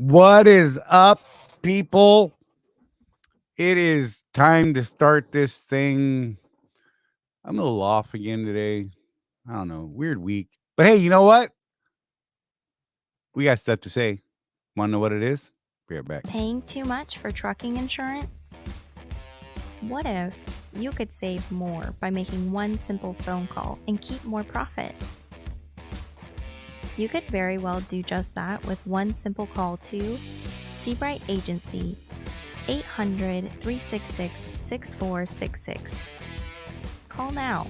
What is up, people? It is time to start this thing. I'm a little off again today. I don't know. Weird week. But hey, you know what? We got stuff to say. Want to know what it is? Be right back. Paying too much for trucking insurance? What if you could save more by making one simple phone call and keep more profit? You could very well do just that with one simple call to Seabright Agency, 800-366-6466. Call now.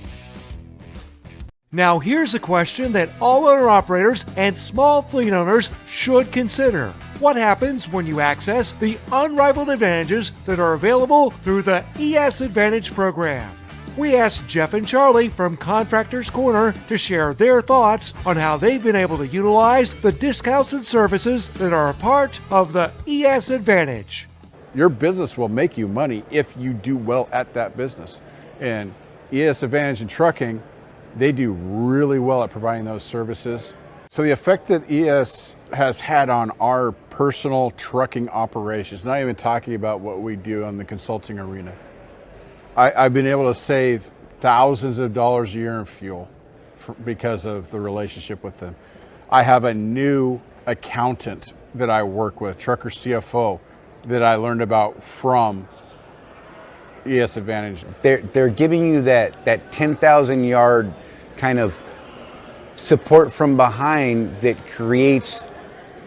Now here's a question that all owner-operators and small fleet owners should consider. What happens when you access the unrivaled advantages that are available through the ES Advantage program? We asked Jeff and Charley from Contractors Corner to share their thoughts on how they've been able to utilize the discounts and services that are a part of the ES Advantage. Your business will make you money if you do well at that business. And ES Advantage in trucking, they do really well at providing those services. So the effect that ES has had on our personal trucking operations, not even talking about what we do on the consulting arena, I've been able to save thousands of dollars a year in fuel because of the relationship with them. I have a new accountant that I work with, trucker CFO, that I learned about from ES Advantage. They're giving you that 10,000 yard kind of support from behind that creates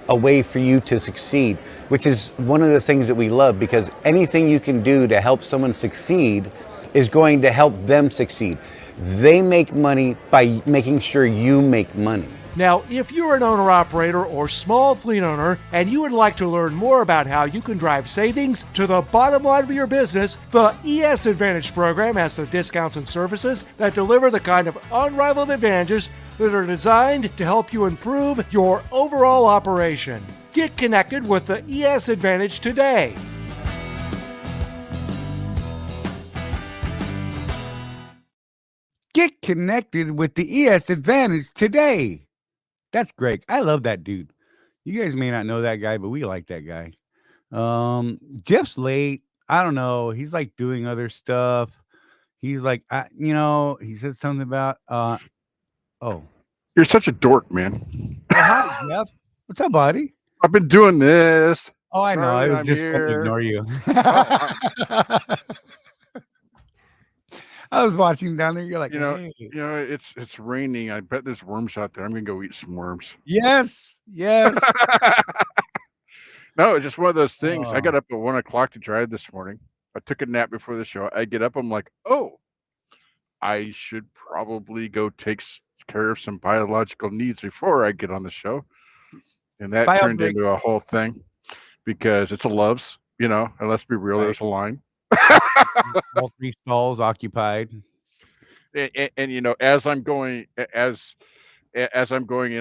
a way for you to succeed, which is one of the things that we love, because anything you can do to help someone succeed is going to help them succeed. They make money by making sure you make money. Now, if you're an owner-operator or small fleet owner and you would like to learn more about how you can drive savings to the bottom line of your business, the ES Advantage program has the discounts and services that deliver the kind of unrivaled advantages that are designed to help you improve your overall operation. Get connected with the ES Advantage today. Get connected with the ES Advantage today. That's Greg. I love that dude. You guys may not know that guy, but we like that guy. Jeff's late. I don't know. He's like doing other stuff. He's like, he said something about, You're such a dork, man. Hi, Jeff. What's up, buddy? I've been doing this. Oh, I know. Charlie, I was I'm just going to here. ignore you. I was watching down there. You're like, hey. It's raining. I bet there's worms out there. I'm gonna go eat some worms. Yes. No, it's just one of those things. Oh. I got up at 1:00 to drive this morning. I took a nap before the show. I get up. I'm like, oh, I should probably go take care of some biological needs before I get on the show. And that turned into a whole thing because it's a Love's, and let's be real, there's a line. All three stalls occupied. And as I'm going in,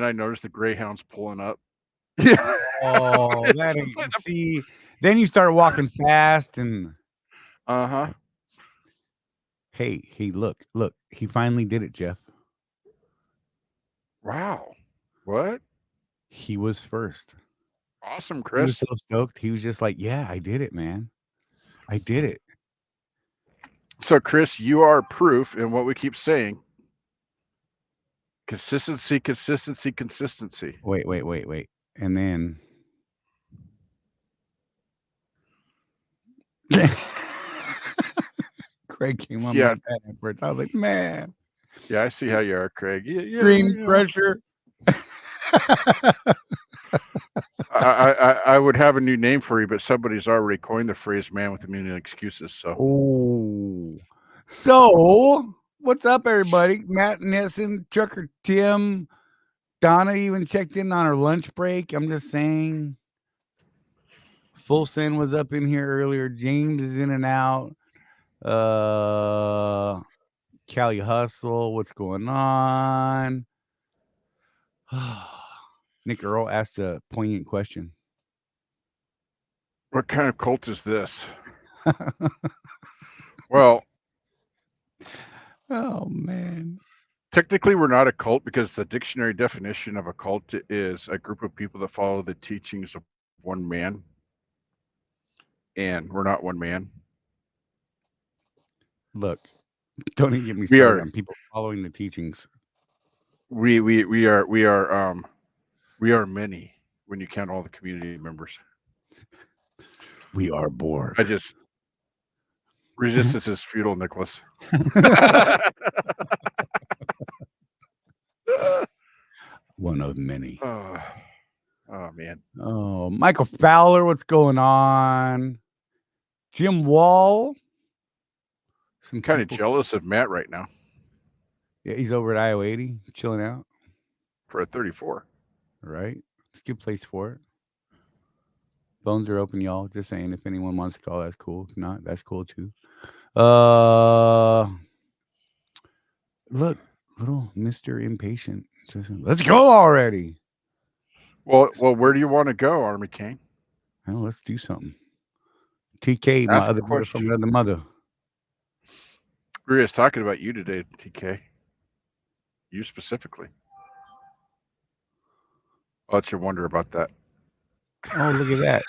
I notice the Greyhound's pulling up. Oh, that ain't, see. Then you start walking fast and. Hey, look! He finally did it, Jeff. Wow! What? He was first. Awesome, Chris. He was so stoked. He was just like, "Yeah, I did it, man. I did it." So, Chris, you are proof in what we keep saying. Consistency. Wait. And then Craig came on my bed afterwards. I was like, man. Yeah, I see how you are, Craig. Green pressure. I would have a new name for you, but somebody's already coined the phrase "man with a million excuses." So what's up, everybody? Matt Nissen, Trucker Tim, Donna even checked in on her lunch break. I'm just saying. Full Send was up in here earlier. James is in and out. Cali Hustle, what's going on? Nick Earl asked a poignant question. What kind of cult is this? Well, oh man. Technically, we're not a cult because the dictionary definition of a cult is a group of people that follow the teachings of one man, and we're not one man. Look, don't even get me We started are on people following the teachings. we are many when you count all the community members. We are Borg. I just resistance is futile, Nicholas. One of many. Oh man. Oh, Michael Fowler, what's going on? Jim Wall. I'm kind of jealous of Matt right now Yeah, he's over at Iowa 80, chilling out. for a 34. Right. It's a good place for it. Phones are open, y'all. Just saying, if anyone wants to call, that's cool. If not, that's cool too. Look, little Mr. Impatient. Let's go already. Well, where do you want to go, Army King? Well, let's do something. TK, my Ask a other brother from question. another mother. We were just talking about you today, TK. You specifically. I'll let you wonder about that. Oh, look at that.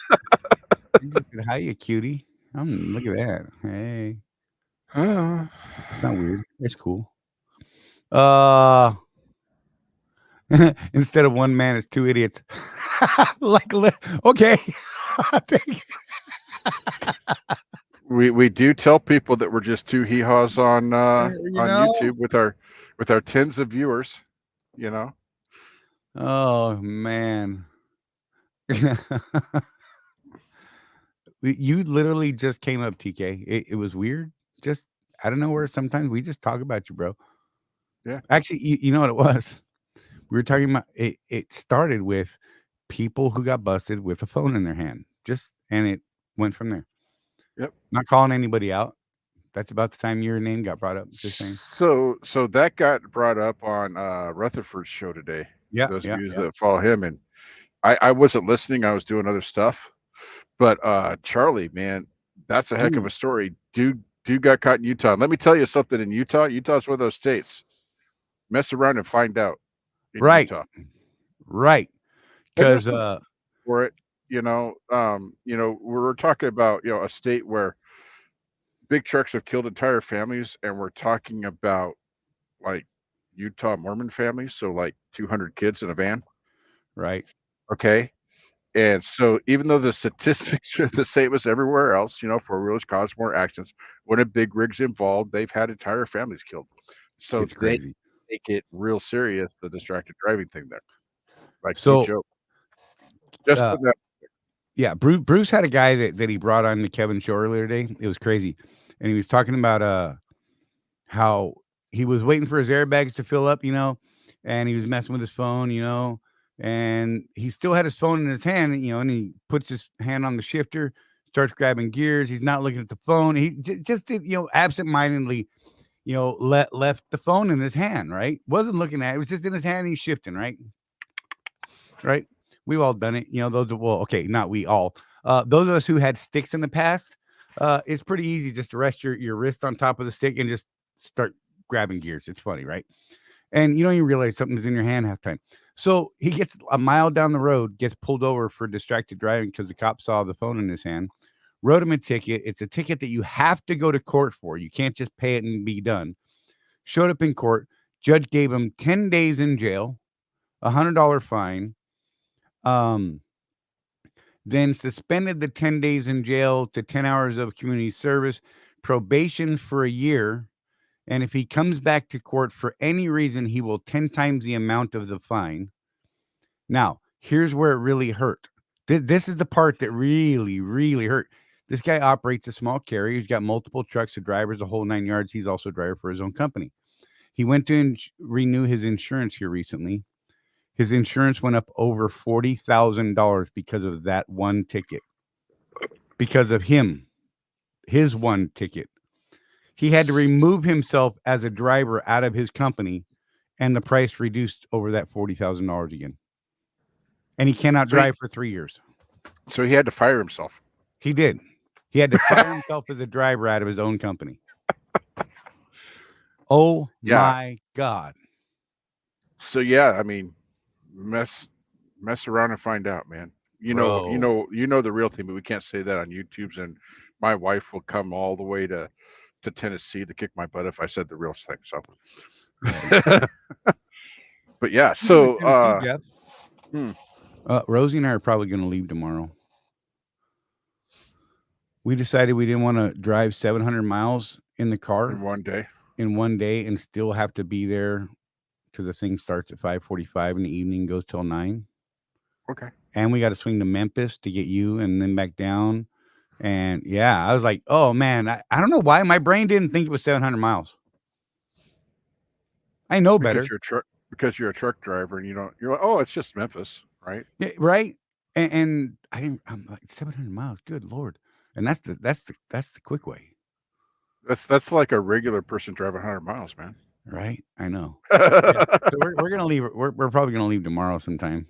He just said, hiya, cutie. Look at that. Hey. It's not weird. It's cool. Instead of one man, it's two idiots. Okay. We do tell people that we're just two hee-haws on know? YouTube with our tens of viewers, you know. Oh man. You literally just came up, TK. It was weird. Just I don't know where sometimes we just talk about you, bro. Yeah. Actually, you know what it was? We were talking about it started with people who got busted with a phone in their hand. And it went from there. Yep. Not calling anybody out. That's about the time your name got brought up. Just saying. So that got brought up on Rutherford's show today. Yeah. Those Yeah. of you that follow him, and I wasn't listening. I was doing other stuff. But Charley, man, that's a heck of a story. Dude got caught in Utah. And let me tell you something. In Utah's one of those states. Mess around and find out. In Right. Utah. Right. Because for it, we're talking about a state where big trucks have killed entire families, and we're talking about like Utah Mormon families, so like 200 kids in a van. Right. Okay. And so even though the statistics are the same as everywhere else, four-wheelers cause more accidents. When a big rig's involved, they've had entire families killed. So it's they crazy. take it real serious, the distracted driving thing there. Like So, no joke. Just put that. Yeah, Bruce had a guy that he brought on the Kevin show earlier today. It was crazy. And he was talking about how he was waiting for his airbags to fill up, and he was messing with his phone, and he still had his phone in his hand, and he puts his hand on the shifter, starts grabbing gears. He's not looking at the phone. He just did, absentmindedly, left the phone in his hand, right? Wasn't looking at it. It was just in his hand. He's shifting, right? Right. We've all done it. Okay, not we all. Those of us who had sticks in the past, it's pretty easy just to rest your wrist on top of the stick and just start grabbing gears. It's funny, right? And you don't even realize something's in your hand half time. So he gets a mile down the road, gets pulled over for distracted driving because the cop saw the phone in his hand, wrote him a ticket. It's a ticket that you have to go to court for. You can't just pay it and be done. Showed up in court. Judge gave him 10 days in jail, $100 fine. Then suspended the 10 days in jail to 10 hours of community service, probation for a year. And if he comes back to court for any reason, he will 10 times the amount of the fine. Now, here's where it really hurt. This is the part that really, really hurt. This guy operates a small carrier. He's got multiple trucks, a driver's, a whole 9 yards. He's also a driver for his own company. He went to renew his insurance here recently. His insurance went up over $40,000 because of that one ticket. Because of him, his one ticket. He had to remove himself as a driver out of his company, and the price reduced over that $40,000 again. And he cannot drive for 3 years. So he had to fire himself. He did. He had to fire himself as a driver out of his own company. Oh, yeah. My God. So, yeah, I mean, mess around and find out, man. you Bro. know the real thing, but we can't say that on YouTube's. And my wife will come all the way to Tennessee to kick my butt if I said the real thing. So, Right. but yeah. Speaking of So, Tennessee, Jeff, hmm. Rosie and I are probably going to leave tomorrow. We decided we didn't want to drive 700 miles in the car in one day. and still have to be there because the thing starts at 5:45 in the evening, goes till 9. Okay. And we got to swing to Memphis to get you and then back down. And yeah, I was like, oh man, I don't know why my brain didn't think it was 700 miles. I know better. Because you're a truck driver and you're like, oh, it's just Memphis, right? Yeah, right. And I'm like 700 miles. Good Lord. And that's the quick way. That's like a regular person driving 100 miles, man. Right. I know. Yeah. So we're gonna leave. We're probably gonna leave tomorrow sometime,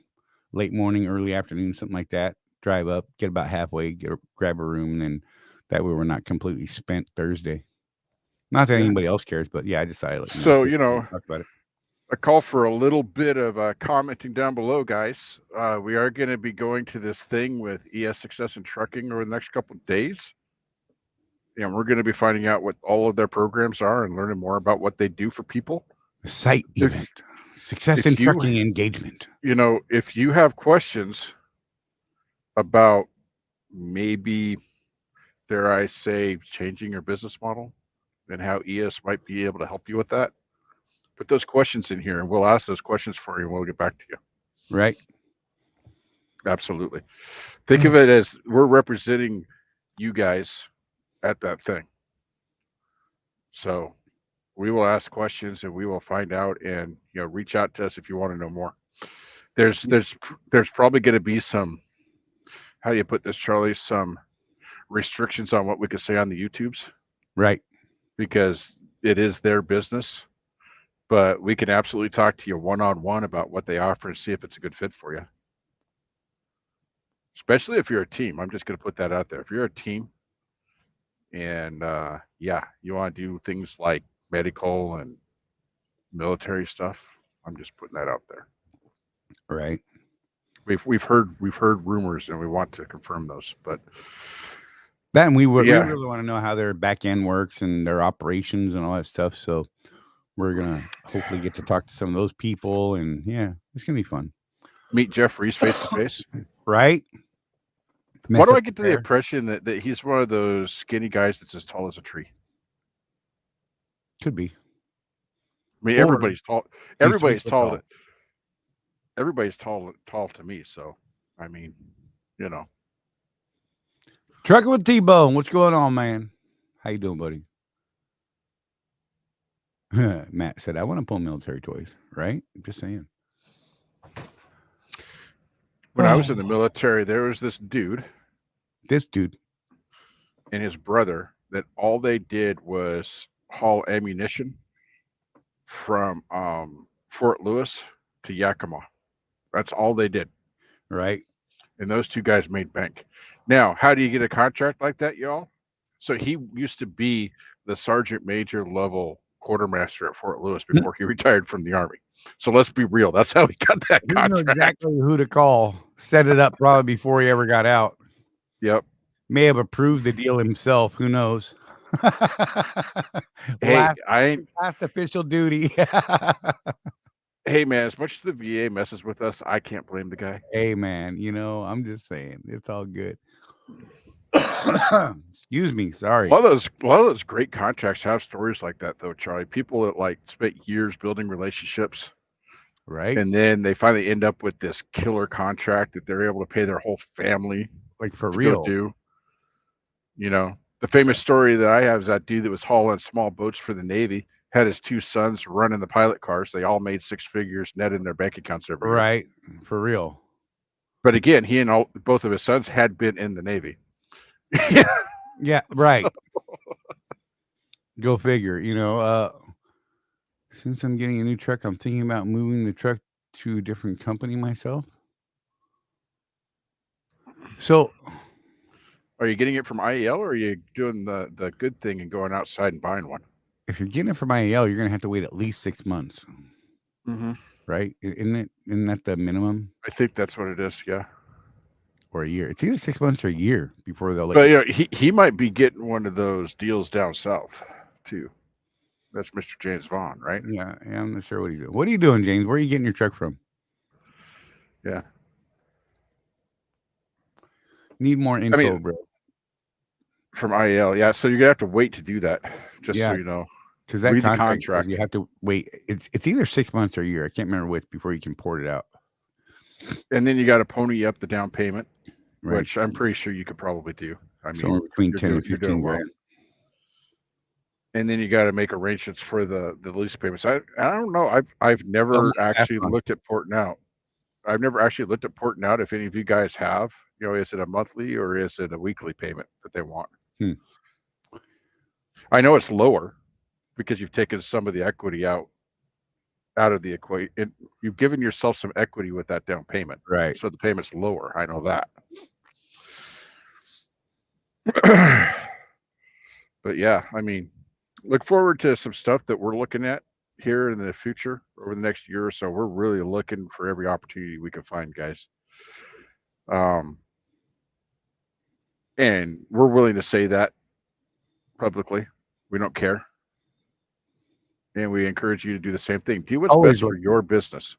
late morning, early afternoon, something like that. Drive up, get about halfway, grab a room, and then that way we're not completely spent Thursday. Not that anybody else cares, but yeah, I decided. So talk about it. A call for a little bit of commenting down below, guys. We are going to be going to this thing with ES Success in Trucking over the next couple of days. And we're going to be finding out what all of their programs are and learning more about what they do for people. A site event. Success in Trucking engagement. If you have questions about maybe, dare I say, changing your business model and how ES might be able to help you with that, put those questions in here and we'll ask those questions for you and we'll get back to you. Right. Absolutely. Think of it as we're representing you guys at that thing. So we will ask questions and we will find out, and reach out to us if you want to know more. There's probably going to be some, how do you put this, Charlie, some restrictions on what we could say on the YouTubes. Right. Because it is their business. But we can absolutely talk to you one-on-one about what they offer and see if it's a good fit for you. Especially if you're a team. I'm just going to put that out there. If you're a team and, you want to do things like medical and military stuff, I'm just putting that out there. Right. We've heard rumors and we want to confirm those. But then we really want to know how their back end works and their operations and all that stuff. So we're gonna hopefully get to talk to some of those people, and yeah, it's gonna be fun. Meet Jeff Reese face to face. Right. Why do I get the impression that he's one of those skinny guys that's as tall as a tree? Could be. I mean, everybody's tall. Everybody's tall. Everybody's tall to me. So, I mean, Trucking with T-Bone. What's going on, man? How you doing, buddy? Matt said, I want to pull military toys, right? I'm just saying. When I was in the military, there was this dude. And his brother that all they did was haul ammunition from Fort Lewis to Yakima. That's all they did. Right. And those two guys made bank. Now, how do you get a contract like that, y'all? So he used to be the sergeant major level quartermaster at Fort Lewis before he retired from the Army. So let's be real. That's how he got that contract. You know exactly who to call. Set it up probably before he ever got out. Yep. May have approved the deal himself. Who knows? Last official duty. Hey, man, as much as the VA messes with us, I can't blame the guy. Hey, man, I'm just saying. It's all good. Excuse me. Sorry. A lot of those great contracts have stories like that, though, Charlie. People that spent years building relationships. Right. And then they finally end up with this killer contract that they're able to pay their whole family. Like for real. Do. The famous story that I have is that dude that was hauling small boats for the Navy had his two sons running the pilot cars. They all made 6 figures net in their bank accounts every year. Right. For real. But again, he and both of his sons had been in the Navy. Yeah, right. Go figure. Since I'm getting a new truck, I'm thinking about moving the truck to a different company myself. So, are you getting it from IEL, or are you doing the good thing and going outside and buying one? If you're getting it from IEL, you're going to have to wait at least 6 months. Mm-hmm. Right? Isn't that the minimum? I think that's what it is. Yeah. or a year. It's either 6 months or a year before they'll let But you. you know, he might be getting one of those deals down south too. That's Mr. James Vaughn, right? Yeah, I'm not sure what he's doing. What are you doing, James? Where are you getting your truck from? Yeah. Need more info, mean, bro. From IEL, yeah. So you're gonna have to wait to do that, just so Yeah, you know. because that Read the contract says contract. you have to wait. It's either 6 months or a year. I can't remember which before you can port it out. And then you got to pony up the down payment, Right. which I'm pretty sure you could probably do. I mean, Somewhere between you're 10 and you're 15 doing well. grand. And then you got to make arrangements for the lease payments. I don't know. I've never Almost half actually on. looked at porting out. I've never actually looked at porting out. If any of you guys have, you know, is it a monthly or is it a weekly payment that they want? I know it's lower because you've taken some of the equity out of the equation. You've given yourself some equity with that down payment, Right. so the payment's lower. I know that. But yeah, I mean, look forward to some stuff that we're looking at here in the future over the next year or so. We're really looking for every opportunity we can find, guys. And we're willing to say that publicly. We don't care. And we encourage you to do the same thing. Do what's Always best for looking. your business.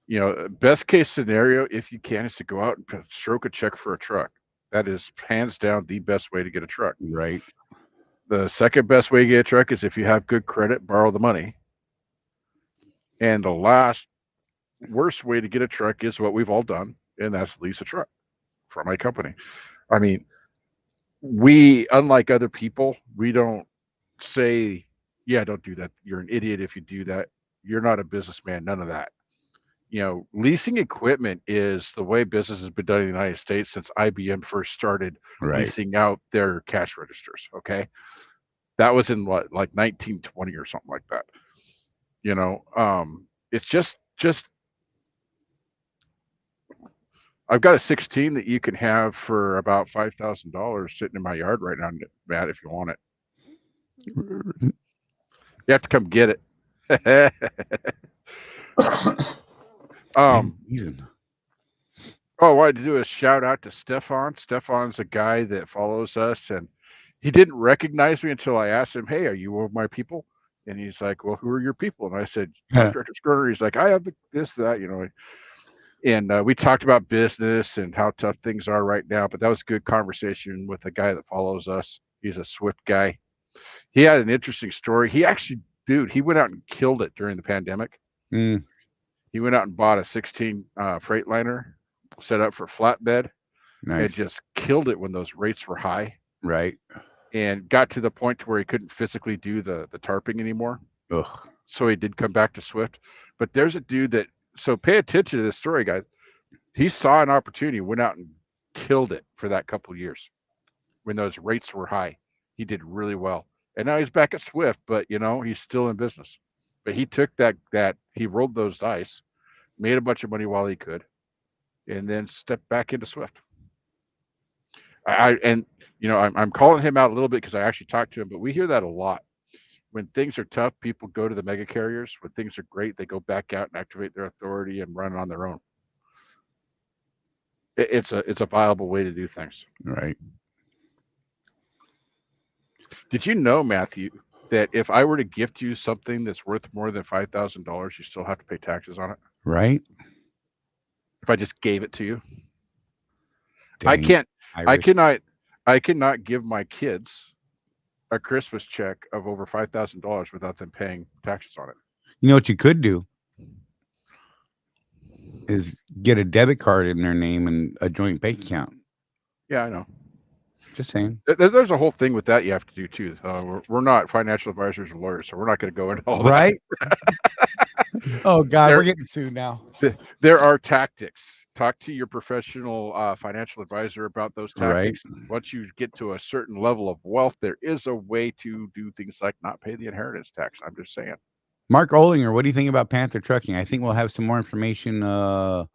You know, best case scenario, if you can, is to go out and stroke a check for a truck. That is hands down the best way to get a truck. Right. The second best way to get a truck is if you have good credit, borrow the money. And the last worst way to get a truck is what we've all done, and that's lease a truck from a company. I mean, we, unlike other people, we don't say, yeah, don't do that. You're an idiot if you do that. You're not a businessman, none of that. You know, leasing equipment is the way business has been done in the United States since IBM first started leasing out their cash registers. Okay. That was in what, like 1920 or something like that. You know, it's just I've got a 16 that you can have for about $5,000 sitting in my yard right now, Matt, if you want it. You have to come get it. Oh, I wanted to do a shout out to Stefan. Stefan's a guy that follows us, and he didn't recognize me until I asked him, "Hey, are you one of my people?" And he's like, "Well, who are your people?" And I said, "Contractors." He's like, "I have this, that, you know." And we talked about business and how tough things are right now. But that was a good conversation with a guy that follows us. He's a Swift guy. He had an interesting story. He actually, dude, he went out and killed it during the pandemic. He went out and bought a 16 Freightliner, set up for flatbed, and just killed it when those rates were high. Right. And got to the point to where he couldn't physically do the tarping anymore. Ugh. So he did come back to Swift. But there's a dude that, so pay attention to this story, guys. He saw an opportunity, went out and killed it for that couple of years when those rates were high. He did really well. And now he's back at Swift, but you know, he's still in business. But he took that he rolled those dice, made a bunch of money while he could, and then stepped back into Swift. And you know, I'm calling him out a little bit because I actually talked to him, but we hear that a lot. When things are tough, people go to the mega carriers. When things are great, they go back out and activate their authority and run on their own. It's a viable way to do things. Right. Did you know, Matthew, that if I were to gift you something that's worth more than $5,000, you still have to pay taxes on it? Right. If I just gave it to you, Dang, I cannot give my kids a Christmas check of over $5,000 without them paying taxes on it. You know what you could do is get a debit card in their name and a joint bank account. Yeah, I know. Just saying. There's a whole thing with that you have to do too. We're not financial advisors or lawyers, so we're not going to go into all that. Right? Oh God, we're getting sued now. There are tactics. Talk to your professional financial advisor about those tactics. Right. Once you get to a certain level of wealth, there is a way to do things like not pay the inheritance tax. I'm just saying. Mark Olinger, what do you think about Panther Trucking? I think we'll have some more information on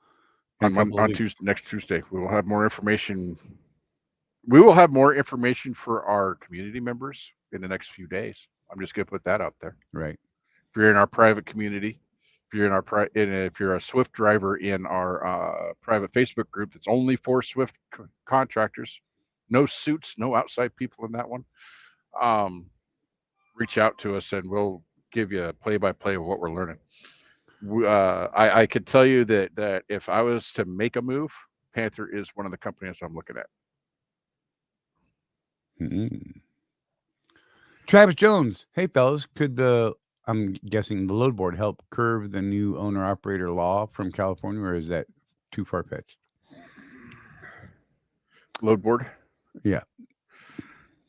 next Tuesday. We will have more information. We will have more information for our community members in the next few days. I'm just going to put that out there. Right. If you're in our private community, If you're in our if you're a Swift driver in our private Facebook group, that's only for Swift contractors. No suits, no outside people in that one. Um, Reach out to us and we'll give you a play-by-play of what we're learning. I could tell you that if I was to make a move, Panther is one of the companies I'm looking at. Mm. Travis Jones. Hey, fellas. Could I'm guessing the load board help curb the new owner operator law from California, or is that too far fetched? Load board? Yeah.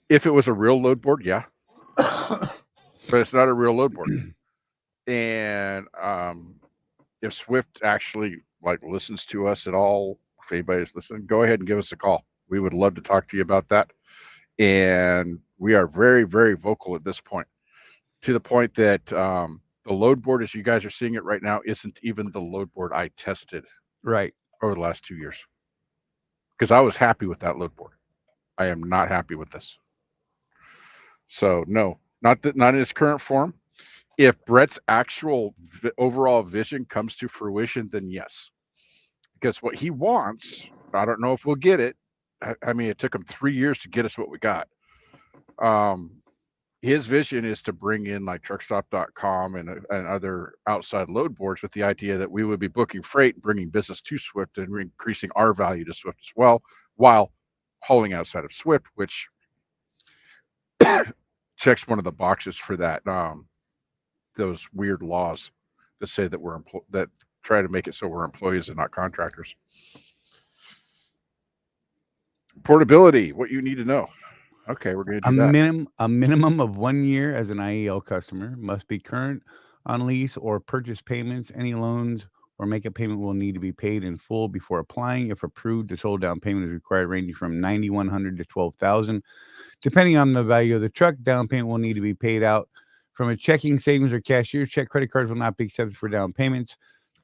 If it was a real load board, yeah. But it's not a real load board. And if Swift actually listens to us at all, if anybody's listening, go ahead and give us a call. We would love to talk to you about that. And we are very, very vocal at this point, to the point that the load board, as you guys are seeing it right now, isn't even the load board I tested Right. over the last 2 years. Because I was happy with that load board. I am not happy with this. So no, not in its current form. If Brett's actual overall vision comes to fruition, then yes. Because what he wants, I don't know if we'll get it. I mean, it took him 3 years to get us what we got. His vision is to bring in truckstop.com and other outside load boards with the idea that we would be booking freight and bringing business to Swift and increasing our value to Swift as well, while hauling outside of Swift, which checks one of the boxes for that. Those weird laws that say that that try to make it so we're employees and not contractors. Portability, what you need to know. Okay, we're going to do that. A minimum of 1 year as an IEL customer, must be current on lease or purchase payments. Any loans or make a payment will need to be paid in full before applying. If approved, the total down payment is required, ranging from $9,100 to $12,000. Depending on the value of the truck, down payment will need to be paid out from a checking, savings, or cashier check. Credit cards will not be accepted for down payments.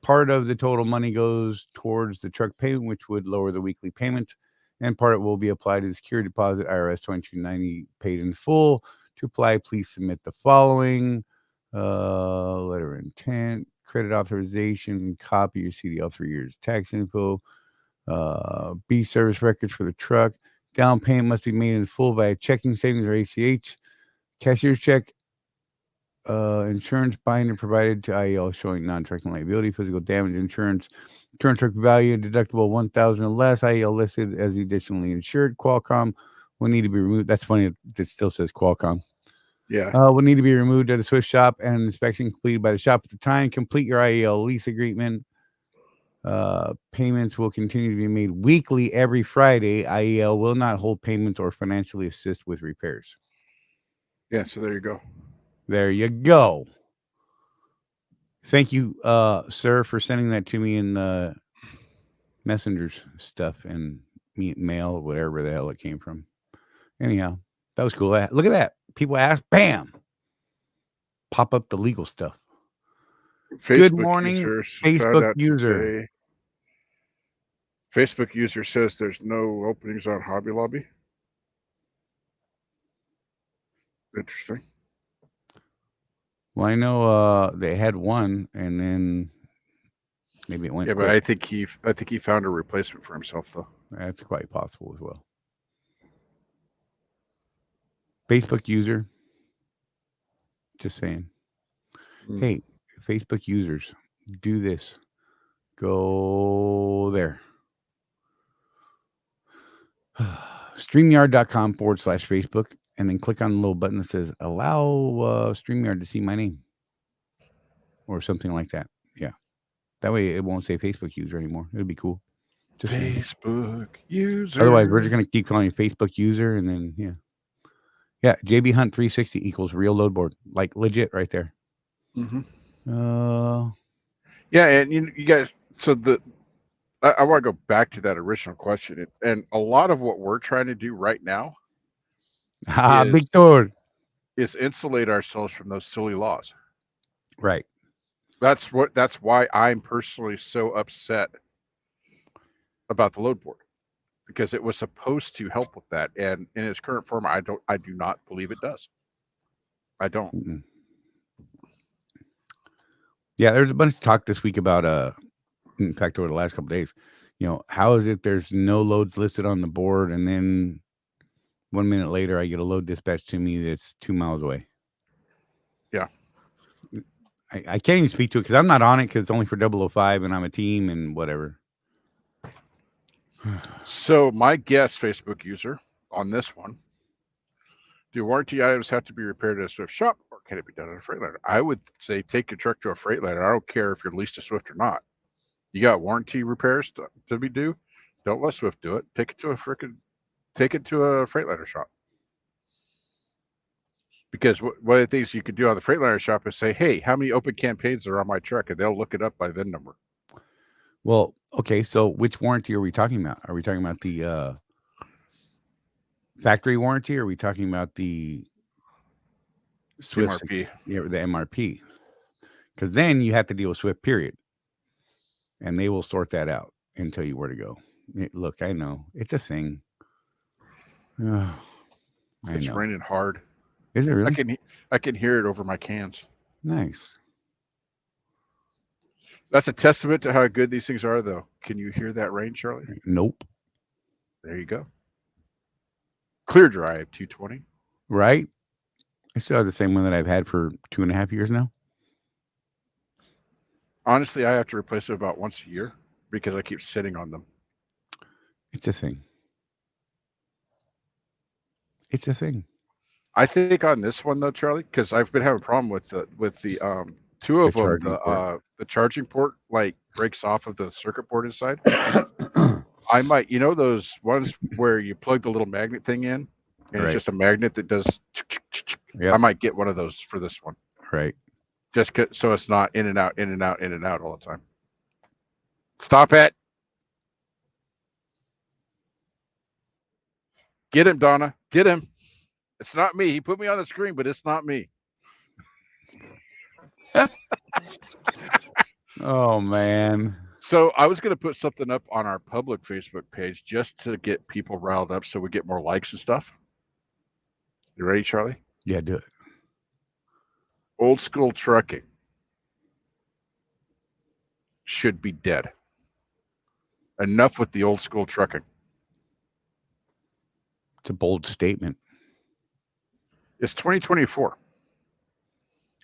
Part of the total money goes towards the truck payment, which would lower the weekly payment, and part will be applied to the security deposit, IRS 2290, paid in full. To apply, please submit the following: letter of intent, credit authorization, copy your CDL 3 years tax info, B service records for the truck. Down payment must be made in full via checking, savings, or ACH. Cashier's check. Insurance binder provided to IEL showing non-trucking liability, physical damage insurance, return truck value, deductible 1,000 or less. IEL listed as additionally insured. Qualcomm will need to be removed. That's funny. It still says Qualcomm. Yeah. Will need to be removed at a Swift shop and an inspection completed by the shop at the time. Complete your IEL lease agreement. Payments will continue to be made weekly every Friday. IEL will not hold payments or financially assist with repairs. Yeah, so there you go. There you go. Thank you, sir, for sending that to me in messengers stuff and mail, whatever the hell it came from. Anyhow, that was cool. Look at that. People ask, bam, pop up the legal stuff. Good morning, Facebook user. Facebook user says there's no openings on Hobby Lobby. Interesting. Well, I know they had one, and then maybe it went. Yeah, but I think he found a replacement for himself, though. That's quite possible as well. Facebook user. Just saying. Hey, Facebook users, do this. Go there. StreamYard.com/Facebook, and then click on the little button that says allow StreamYard to see my name or something like that. Yeah. That way it won't say Facebook user anymore. It'll be cool. Just Facebook user. Otherwise, we're just going to keep calling you Facebook user, and then, yeah. Yeah, JB Hunt 360 equals real load board. Like legit right there. Mm-hmm. Yeah, and you guys, so I want to go back to that original question. And a lot of what we're trying to do right now is insulate ourselves from those silly laws. Right. That's why I'm personally so upset about the load board, because it was supposed to help with that, and in its current form, I do not believe it does. I don't. Yeah, there's a bunch of talk this week about in fact over the last couple of days, how is it there's no loads listed on the board, and then 1 minute later I get a load dispatched to me that's 2 miles away. Yeah. I can't even speak to it because I'm not on it, because it's only for 005 and I'm a team and whatever. So my guest Facebook user on this one: do warranty items have to be repaired at a Swift shop, or can it be done at a Freightliner? I would say take your truck to a Freightliner. I don't care if you're leased to Swift or not. You got warranty repairs to be due. Don't let Swift do it. Take it to a Freightliner shop. Because one of the things you could do on the Freightliner shop is say, hey, how many open campaigns are on my truck? And they'll look it up by VIN number. Well, okay, so which warranty are we talking about? Are we talking about the factory warranty, or are we talking about the Swift MRP? Yeah, the MRP. Because then you have to deal with Swift, period. And they will sort that out and tell you where to go. Look, I know. It's a thing. It's raining hard. Is it really? I can hear it over my cans. Nice. That's a testament to how good these things are, though. Can you hear that rain, Charlie? Nope. There you go. Clear Drive 220. Right? I still have the same one that I've had for 2.5 years now. Honestly, I have to replace it about once a year because I keep sitting on them. It's a thing. It's a thing. I think on this one though, Charlie, because I've been having a problem with the two of them. The charging port like breaks off of the circuit board inside. I might, those ones where you plug the little magnet thing in, and It's just a magnet that does. Yep. I might get one of those for this one. Right. Just so it's not in and out, in and out, in and out all the time. Stop it. Get him, Donna. Get him. It's not me. He put me on the screen, but it's not me. Oh, man. So I was going to put something up on our public Facebook page just to get people riled up so we get more likes and stuff. You ready, Charlie? Yeah, do it. Old school trucking should be dead. Enough with the old school trucking. It's a bold statement. It's 2024.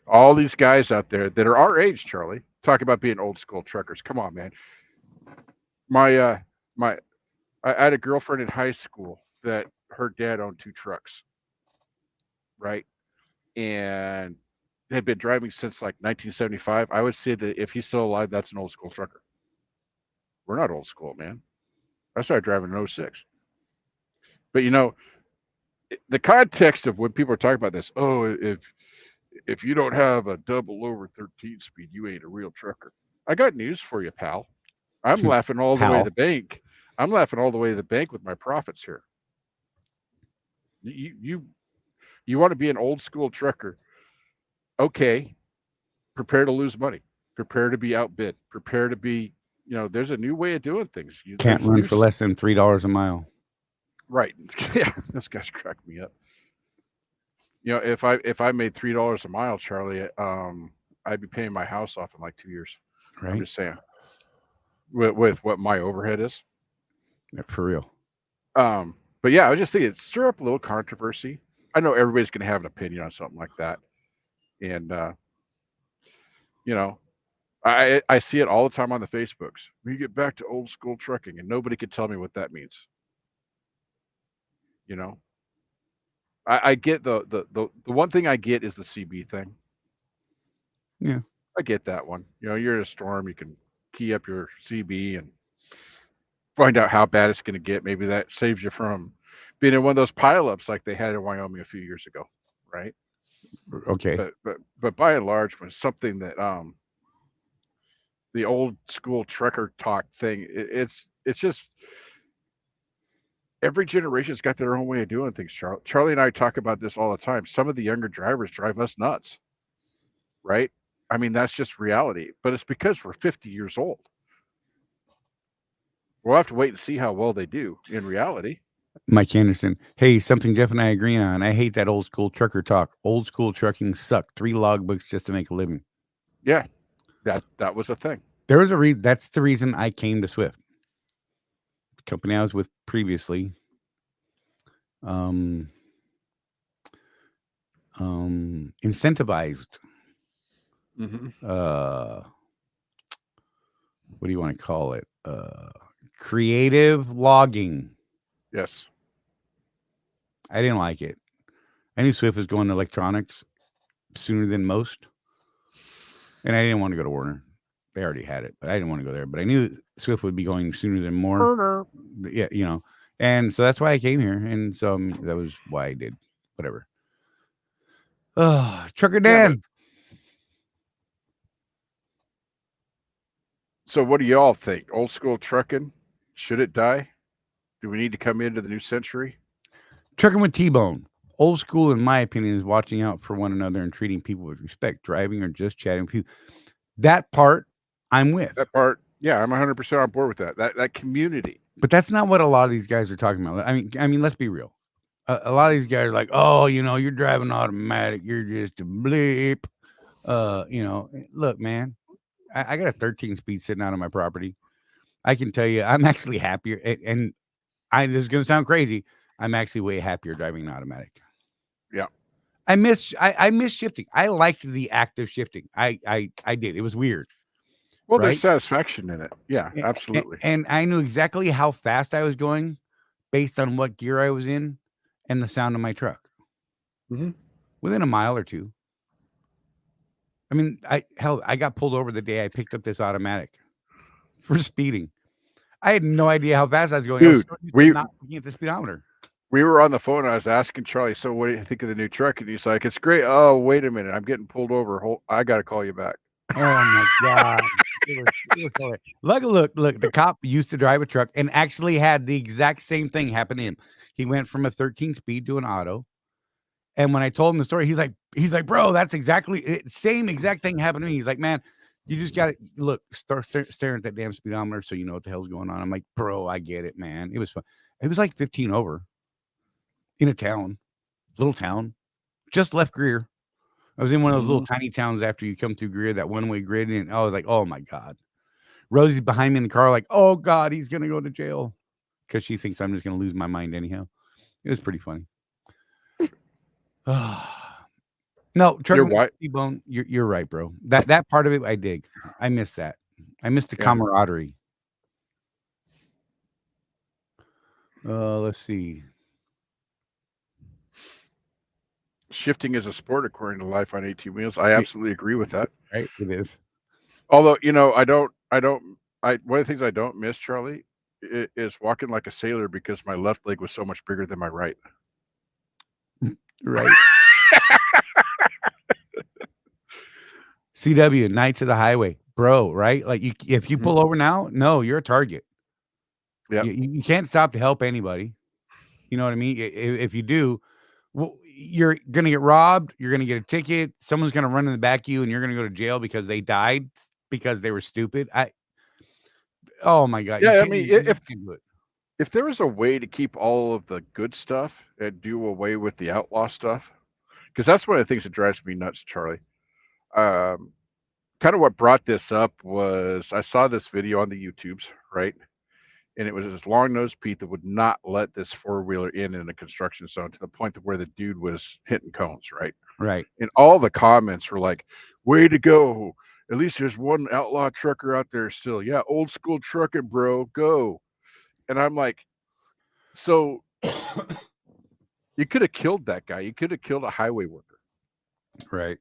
All these guys out there that are our age, Charlie, talk about being old school truckers. Come on, man. I had a girlfriend in high school that her dad owned 2 trucks, right? And had been driving since like 1975. I would say that if he's still alive, that's an old school trucker. We're not old school, man. I started driving in 06. But the context of when people are talking about this, if you don't have a 0/13 speed, you ain't a real trucker. I got news for you, pal. I'm laughing all the way to the bank. I'm laughing all the way to the bank with my profits here. You want to be an old school trucker? Okay, prepare to lose money. Prepare to be outbid. Prepare to be, there's a new way of doing things. Can't run for less than $3 a mile. Right. Yeah, those guys crack me up. If I made $3 a mile, Charlie, I'd be paying my house off in like 2 years. Right. I'm just saying. With what my overhead is. Yeah, for real. But yeah, I was just thinking, stir up a little controversy. I know everybody's going to have an opinion on something like that. And, I see it all the time on the Facebooks. We get back to old school trucking, and nobody could tell me what that means. I get the one thing I get is the CB thing. Yeah. I get that one. You're in a storm, you can key up your CB and find out how bad it's going to get. Maybe that saves you from being in one of those pileups like they had in Wyoming a few years ago, right? Okay. But by and large, when it's something that the old school trucker talk thing, it's just every generation's got their own way of doing things. Charlie and I talk about this all the time. Some of the younger drivers drive us nuts, right? I mean, that's just reality. But it's because we're 50 years old. We'll have to wait and see how well they do in reality. Mike Anderson. Hey, something Jeff and I agree on. I hate that old school trucker talk. Old school trucking sucked. 3 logbooks just to make a living. Yeah. That was a thing. There was a reason. That's the reason I came to Swift. The company I was with previously. Incentivized. Mm-hmm. What do you want to call it? Creative logging. Yes. I didn't like it. I knew Swift was going to electronics sooner than most, and I didn't want to go to Warner. They already had it, but I didn't want to go there. But I knew Swift would be going sooner than more. Yeah, and so that's why I came here, and so that was why I did whatever. Oh, Trucker Dan. So what do y'all think? Old school trucking, should it die? Do we need to come into the new century? Trucking with T-Bone. Old school, in my opinion, is watching out for one another and treating people with respect, driving or just chatting with people. That part, I'm with. That part, yeah, I'm 100% on board with that. That community. But that's not what a lot of these guys are talking about. I mean, let's be real. A lot of these guys are like, oh, you're driving automatic. You're just a bleep. Look, man, I got a 13-speed sitting out on my property. I can tell you, I'm actually happier. And this is going to sound crazy. I'm actually way happier driving an automatic. Yeah. I miss shifting. I liked the active shifting. I did. It was weird. Well, right? There's satisfaction in it. Yeah, absolutely. And I knew exactly how fast I was going based on what gear I was in and the sound of my truck. Mm-hmm. Within a mile or two. I mean, I got pulled over the day I picked up this automatic for speeding. I had no idea how fast I was going. Dude, we not looking at the speedometer. We were on the phone. And I was asking Charlie, so what do you think of the new truck? And he's like, it's great. Oh, wait a minute. I'm getting pulled over. I got to call you back. Oh, my God. Look, the cop used to drive a truck and actually had the exact same thing happen to him. He went from a 13-speed to an auto. And when I told him the story, he's like, bro, that's exactly same exact thing happened to me. He's like, man, you just got to look, start staring at that damn speedometer so you know what the hell's going on. I'm like, bro, I get it, man. It was fun. It was like 15 over in a little town, just left Greer. I was in one of those little tiny towns after you come through Greer, that one-way grid, and I was like, oh my God. Rosie's behind me in the car, like, oh God, he's gonna go to jail because she thinks I'm just gonna lose my mind anyhow. It was pretty funny. No, T-Bone, you're right, bro. That part of it I dig. I miss that. I miss the camaraderie. Let's see. Shifting is a sport according to Life on 18 Wheels. I absolutely agree with that. Right, it is. Although, one of the things I don't miss, Charlie, is walking like a sailor because my left leg was so much bigger than my right. Right. CW, Knights of the Highway, bro, right? Like if you pull over now, no, you're a target. Yeah. You can't stop to help anybody. You know what I mean? If you do, well, you're going to get robbed. You're going to get a ticket. Someone's going to run in the back of you and you're going to go to jail because they died because they were stupid. Oh my God. Yeah. I mean, if there was a way to keep all of the good stuff and do away with the outlaw stuff, because that's one of the things that drives me nuts, Charlie. Kind of what brought this up was I saw this video on the YouTubes, right? And it was this long-nosed Pete that would not let this four-wheeler in a construction zone to the point to where the dude was hitting cones, right? Right. And all the comments were like, way to go. At least there's one outlaw trucker out there still. Yeah, old school trucking, bro. Go. And I'm like, so you could have killed that guy. You could have killed a highway worker. Right.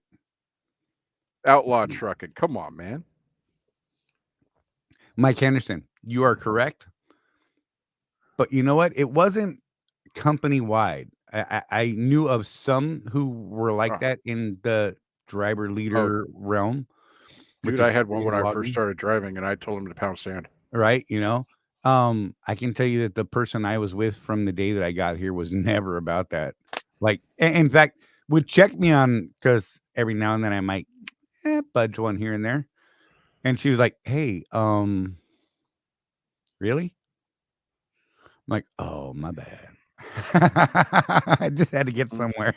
Outlaw trucking. Come on, man. Mike Henderson, you are correct. But you know what? It wasn't company wide. I knew of some who were like that in the driver leader realm. Dude, I had one when I first started driving, and I told him to pound sand. Right, I can tell you that the person I was with from the day that I got here was never about that. Like, in fact, would check me on because every now and then I might budge one here and there. And she was like, "Hey, really?" I'm like, "Oh, my bad." I just had to get somewhere.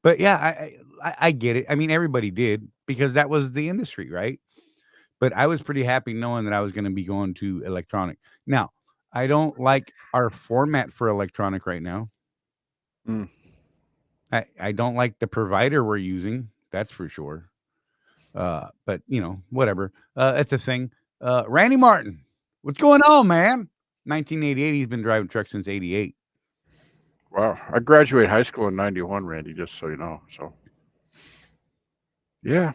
But yeah, I get it. I mean, everybody did because that was the industry, right? But I was pretty happy knowing that I was going to be going to electronic. Now, I don't like our format for electronic right now. Mm. I don't like the provider we're using. That's for sure. But whatever. That's a thing. Randy Martin, what's going on, man? 1988. He's been driving trucks since 88. Wow. I graduated high school in 91, Randy, just so you know. So, yeah.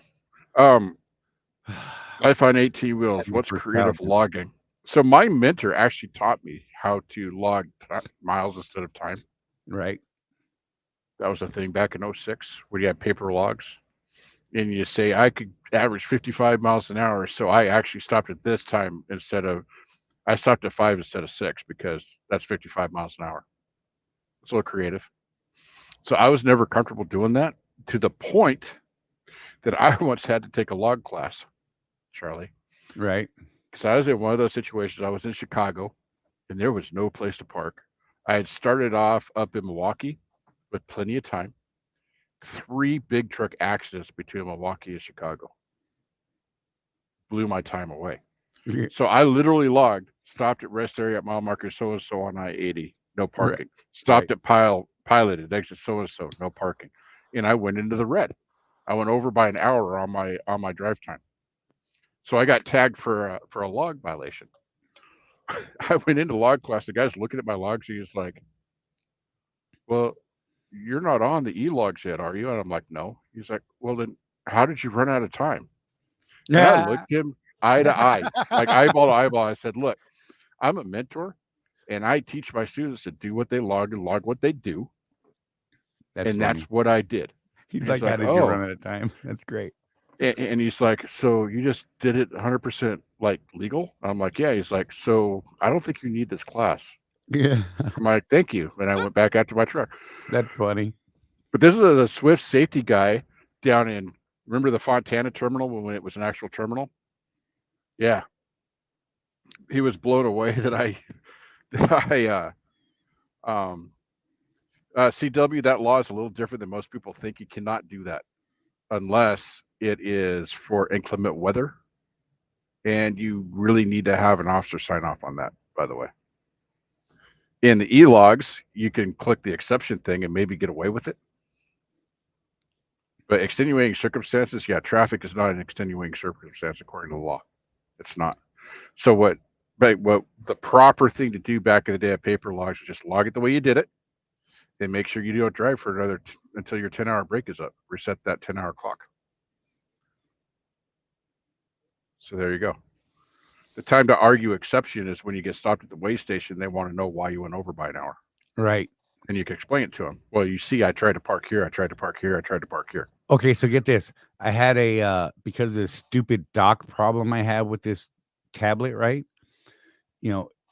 Life on 18 wheels. What's creative logging? So my mentor actually taught me how to log miles instead of time. Right. That was a thing back in 06 when you had paper logs. And you say, I could average 55 miles an hour. So I actually stopped at this time I stopped at 5 instead of 6 because that's 55 miles an hour. It's a little creative. So I was never comfortable doing that to the point that I once had to take a log class, Charlie. Right. Because I was in one of those situations. I was in Chicago and there was no place to park. I had started off up in Milwaukee with plenty of time. 3 big truck accidents between Milwaukee and Chicago blew my time away. So I literally logged, stopped at rest area at mile marker so-and-so on I-80, no parking. Stopped at pilot at exit so-and-so, no parking. And I went into the red. I went over by an hour on my drive time. So I got tagged for a log violation. I went into log class. The guy's looking at my logs. He's like, well, you're not on the e-logs yet, are you? And I'm like, no. He's like, well, then how did you run out of time? And I looked him eye to eye, like eyeball to eyeball. I said, look, I'm a mentor and I teach my students to do what they log and log what they do. That's what I did. He's like, how did you run out of time? That's great. And he's like, so you just did it 100% like legal? I'm like, yeah. He's like, so I don't think you need this class. Yeah. I'm like, thank you. And I went back out to my truck. That's funny. But this is a Swift safety guy down in, remember the Fontana terminal when it was an actual terminal? Yeah. He was blown away that CW, that law is a little different than most people think. You cannot do that unless it is for inclement weather. And you really need to have an officer sign off on that, by the way. In the e-logs, you can click the exception thing and maybe get away with it. But extenuating circumstances, yeah, traffic is not an extenuating circumstance according to the law. It's not. So what the proper thing to do back in the day of paper logs is just log it the way you did it and make sure you don't drive for another until your 10-hour break is up. Reset that 10-hour clock. So there you go. The time to argue exception is when you get stopped at the weigh station. They want to know why you went over by an hour. Right. And you can explain it to them. Well, you see, I tried to park here. I tried to park here. I tried to park here. Okay, so get this. I had because of this stupid dock problem I have with this tablet, right?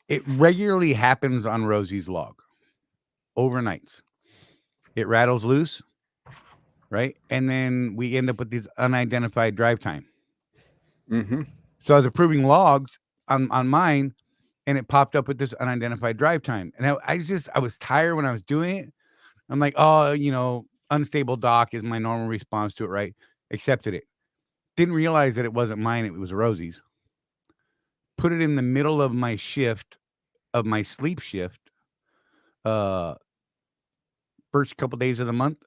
It regularly happens on Rosie's log. Overnights. It rattles loose, right? And then we end up with this unidentified drive time. Mm-hmm. So I was approving logs on mine, and it popped up with this unidentified drive time. And I was tired when I was doing it. I'm like, oh, unstable dock is my normal response to it, right? Accepted it. Didn't realize that it wasn't mine. It was Rosie's. Put it in the middle of my shift, of my sleep shift, first couple days of the month,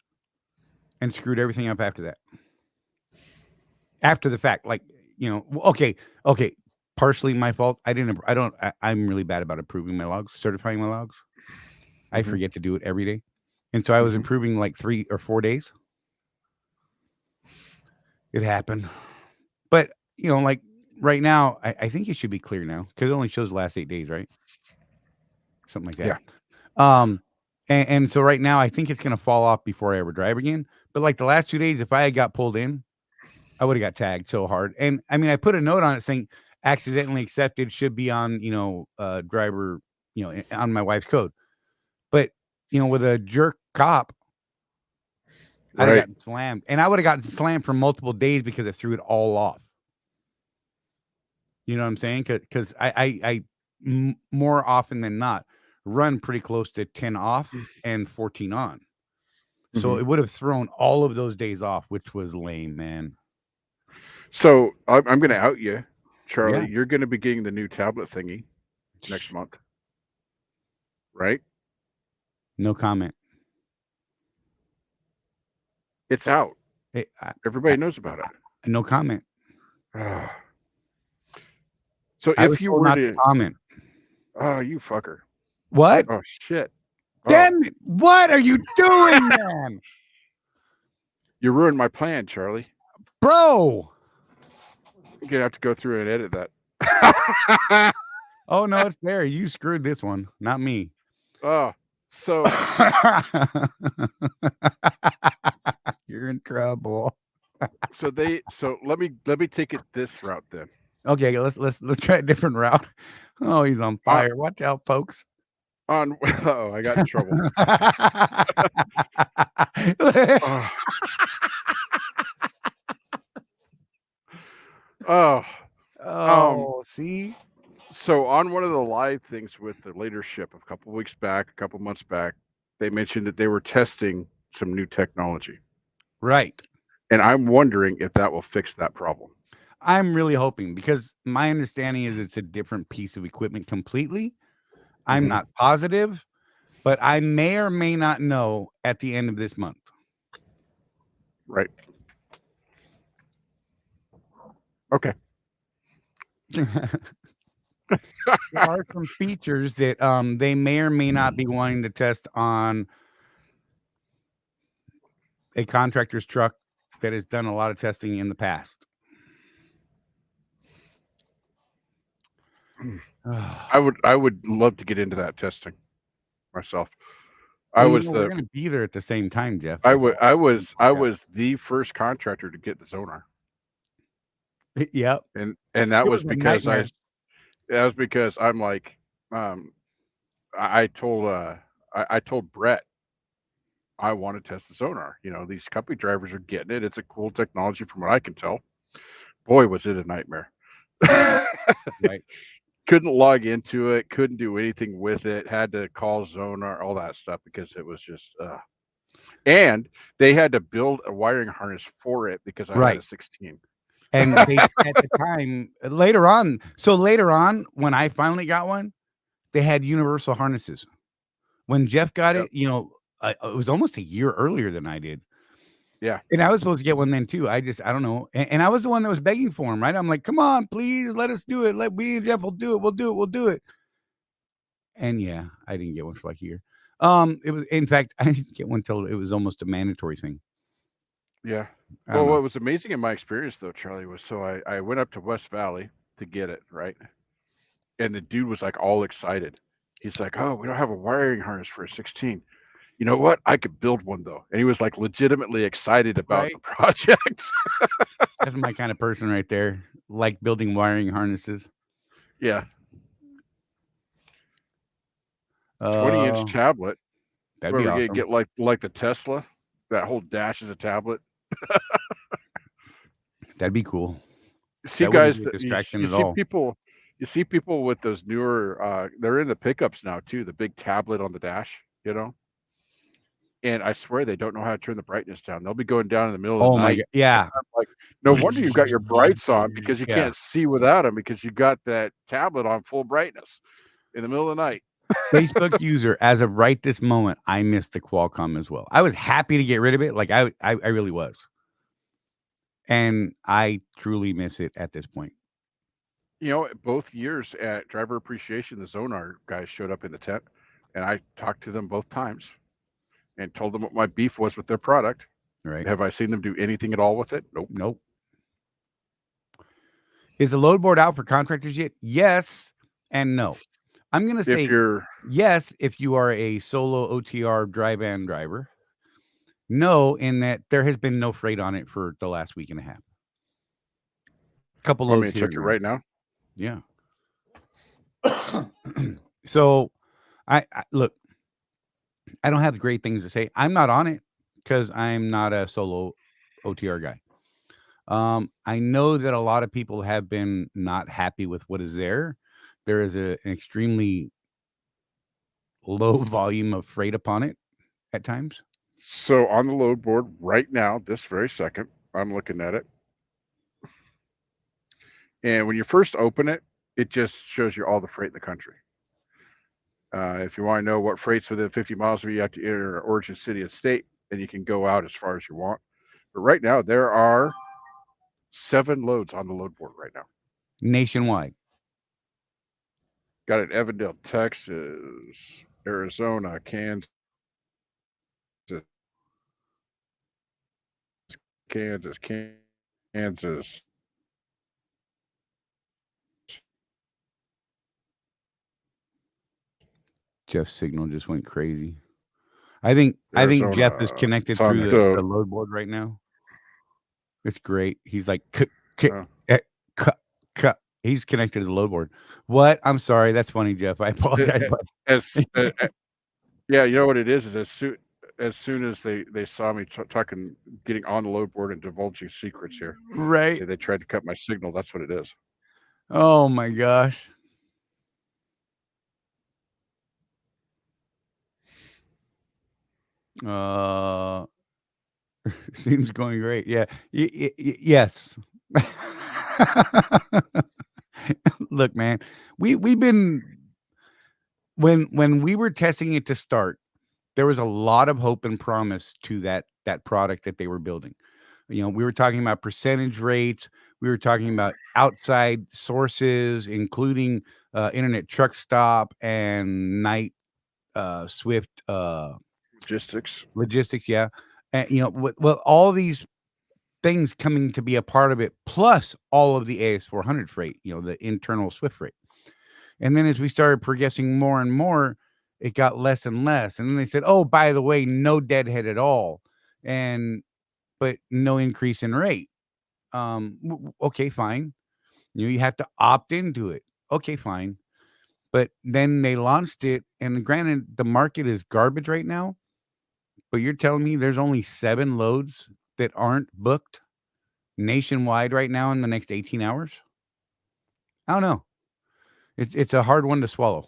and screwed everything up after that. After the fact, okay, partially my fault. I'm really bad about approving my logs, certifying my logs. I forget to do it every day. And so I was improving like 3 or 4 days. It happened. But, right now, I think it should be clear now because it only shows the last 8 days, right? Something like that. Yeah. And so right now, I think it's going to fall off before I ever drive again. But like the last 2 days, if I had got pulled in, I would have got tagged so hard. And I mean, I put a note on it saying accidentally accepted should be on, driver, on my wife's code. But, with a jerk cop, I'd have gotten slammed. And I would have gotten slammed for multiple days because it threw it all off. You know what I'm saying? Because I more often than not run pretty close to 10 off and 14 on. So it would have thrown all of those days off, which was lame, man. So I'm going to out you, Charlie. Yeah. You're going to be getting the new tablet thingy next month, right? No comment. It's out. Hey, Everybody knows about it. no comment. So I was if you told were not to to, comment. oh, you fucker. What? Oh, shit. Oh, Damn it. What are you doing, man? you ruined my plan, Charlie. Bro. You're going to have to go through and edit that. Oh, no, it's there. You screwed this one, not me. Oh, so You're in trouble. so let me take it this route then. Okay, let's try a different route. Oh, he's on fire. Watch out, folks. On oh, I got in trouble. Oh. Oh, see? So on one of the live things with the leadership a couple months back, they mentioned that they were testing some new technology. Right. And I'm wondering if that will fix that problem. I'm really hoping, because my understanding is it's a different piece of equipment completely. I'm not positive, but I may or may not know at the end of this month. Right. Okay. There are some features that they may or may not be wanting to test on a contractor's truck that has done a lot of testing in the past. I would love to get into that testing myself. We're going to be there at the same time, Jeff. I was the first contractor to get the Zonar. Yep. And that was because I'm like, I told Brett I want to test the Zonar. You know, these company drivers are getting it. It's a cool technology from what I can tell. Boy, was it a nightmare. Right. Couldn't log into it, couldn't do anything with it, had to call Zonar, all that stuff, because it was just and they had to build a wiring harness for it because I had a 16. And they, at the time, later on, when I finally got one, they had universal harnesses. When Jeff got it, you know, it was almost a year earlier than I did. Yeah. And I was supposed to get one then too. I don't know. And I was the one that was begging for him, right? I'm like, come on, please let us do it. We and Jeff will do it. We'll do it. And yeah, I didn't get one for like a year. It was, in fact, I didn't get one until it was almost a mandatory thing. Yeah. Well, what was amazing in my experience though, Charlie, was I went up to West Valley to get it, right? And the dude was like all excited. He's like, oh, we don't have a wiring harness for a 16. You know what? I could build one though. And he was like legitimately excited about the project. That's my kind of person right there. Like building wiring harnesses. Yeah. 20-inch tablet. That'd be awesome. Get like the Tesla. That whole dash is a tablet. That'd be cool. See, guys, you see people with those newer they're in the pickups now too, the big tablet on the dash, you know. And I swear they don't know how to turn the brightness down. They'll be going down in the middle of the night. Yeah. Like, no wonder you've got your brights on, because you can't see without them, because you got that tablet on full brightness in the middle of the night. Facebook user, as of right this moment, I missed the Qualcomm as well. I was happy to get rid of it. Like I really was. And I truly miss it at this point. You know, both years at Driver Appreciation, the Zonar guys showed up in the tent, and I talked to them both times and told them what my beef was with their product. Right. Have I seen them do anything at all with it? Nope. Is the load board out for contractors yet? Yes and no. I'm going to say yes if you are a solo OTR dry van driver. No, in that there has been no freight on it for the last week and a half. Couple loads. Want me to check it right now? Yeah. So I look, I don't have great things to say. I'm not on it because I'm not a solo OTR guy. I know that a lot of people have been not happy with what is there. There is an extremely low volume of freight upon it at times. So on the load board right now, this very second, I'm looking at it. And when you first open it, it just shows you all the freight in the country. If you want to know what freight's within 50 miles of you, you have to enter origin city and state, and you can go out as far as you want. But right now, there are 7 loads on the load board right now. Nationwide. Got it in Evandale, Texas, Arizona, Kansas, Kansas. Jeff's signal just went crazy. I think Jeff is connected through the load board right now. It's great. He's like, he's connected to the load board. What? I'm sorry. That's funny, Jeff. I apologize. Yeah, you know what it is as soon as they saw me talking, getting on the load board and divulging secrets here, right? They tried to cut my signal. That's what it is. Oh my gosh. Seems going great. Yeah. Yes. Look, man, we've been when we were testing it to start, there was a lot of hope and promise to that product that they were building. You know, we were talking about percentage rates. We were talking about outside sources, including Internet Truck Stop and Night Swift logistics. Yeah. And, you know, well, all these things coming to be a part of it, plus all of the AS400 freight, you know, the internal Swift freight. And then as we started progressing more and more, it got less and less. And then they said, oh, by the way, no deadhead at all. But no increase in rate. Okay, fine. You have to opt into it. Okay, fine. But then they launched it, and granted, the market is garbage right now. But you're telling me there's only 7 loads that aren't booked nationwide right now in the next 18 hours? I don't know. It's a hard one to swallow.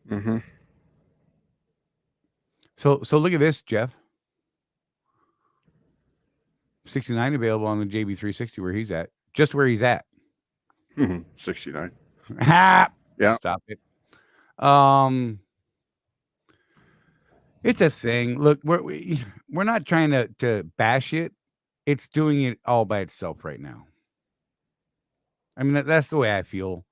Mm-hmm. So look at this, Jeff. 69 available on the JB360 where he's at. Just where he's at. 69. Ha! Yeah. Stop it. It's a thing. Look, we're not trying to bash it. It's doing it all by itself right now. I mean, that's the way I feel.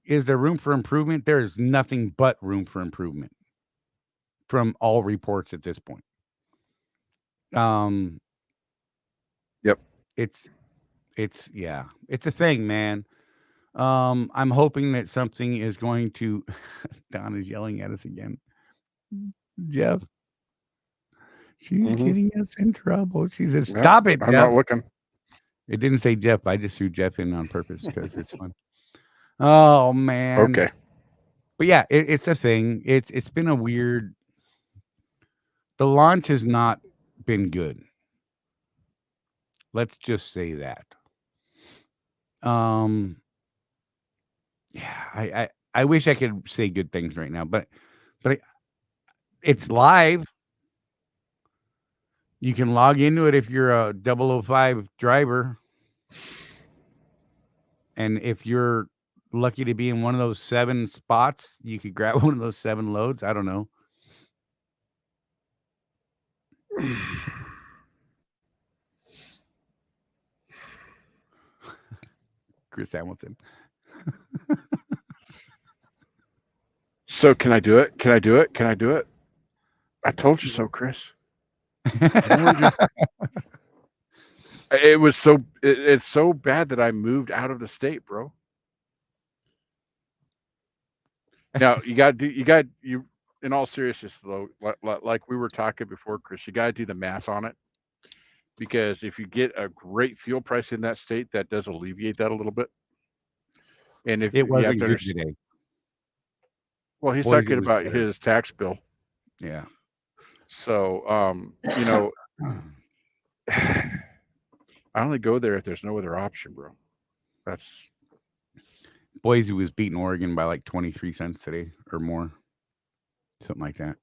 Is there room for improvement? There is nothing but room for improvement from all reports at this point. Yep. It's a thing, man. I'm hoping that something is going to. Don is yelling at us again. Jeff, she's getting us in trouble. She says, "Stop it, I'm Jeff." not looking. It didn't say Jeff. I just threw Jeff in on purpose because it's fun. Oh man. Okay. But yeah, it's a thing. It's been a weird. The launch has not been good. Let's just say that. Yeah, I wish I could say good things right now, but it's live. You can log into it if you're a 005 driver. And if you're lucky to be in one of those 7 spots, you could grab one of those 7 loads. I don't know. Chris Hamilton. So can I do it? Can I do it? Can I do it? I told you so, Chris. It's so bad that I moved out of the state, bro. Now you in all seriousness though, like we were talking before, Chris, you got to do the math on it, because if you get a great fuel price in that state, that does alleviate that a little bit. And if it wasn't you have to good today. Well, he's talking about his tax bill. Yeah. So, you know, I only go there if there's no other option, bro. That's Boise was beating Oregon by like 23 cents today or more. Something like that.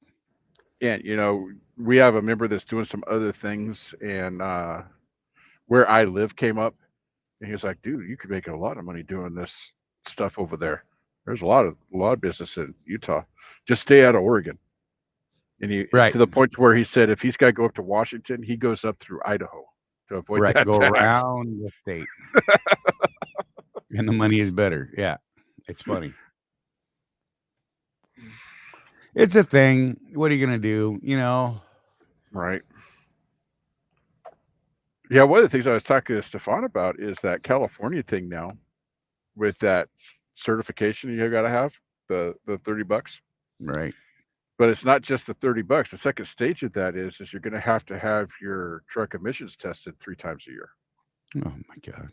Yeah, you know, we have a member that's doing some other things, and where I live came up, And he was like, dude, you could make a lot of money doing this stuff over there. There's a lot of business in Utah. Just stay out of Oregon. And he Right. to the point where he said if he's got to go up to Washington, he goes up through Idaho to avoid Right. that Go tax. around the state. And the money is better. Yeah. It's funny. It's a thing. What are you going to do? You know? Right. Yeah, one of the things I was talking to Stefan about is that California thing now with that certification you got to have, the $30. Right. But it's not just the $30. The second stage of that is you're going to have your truck emissions tested 3 times a year. Oh my God.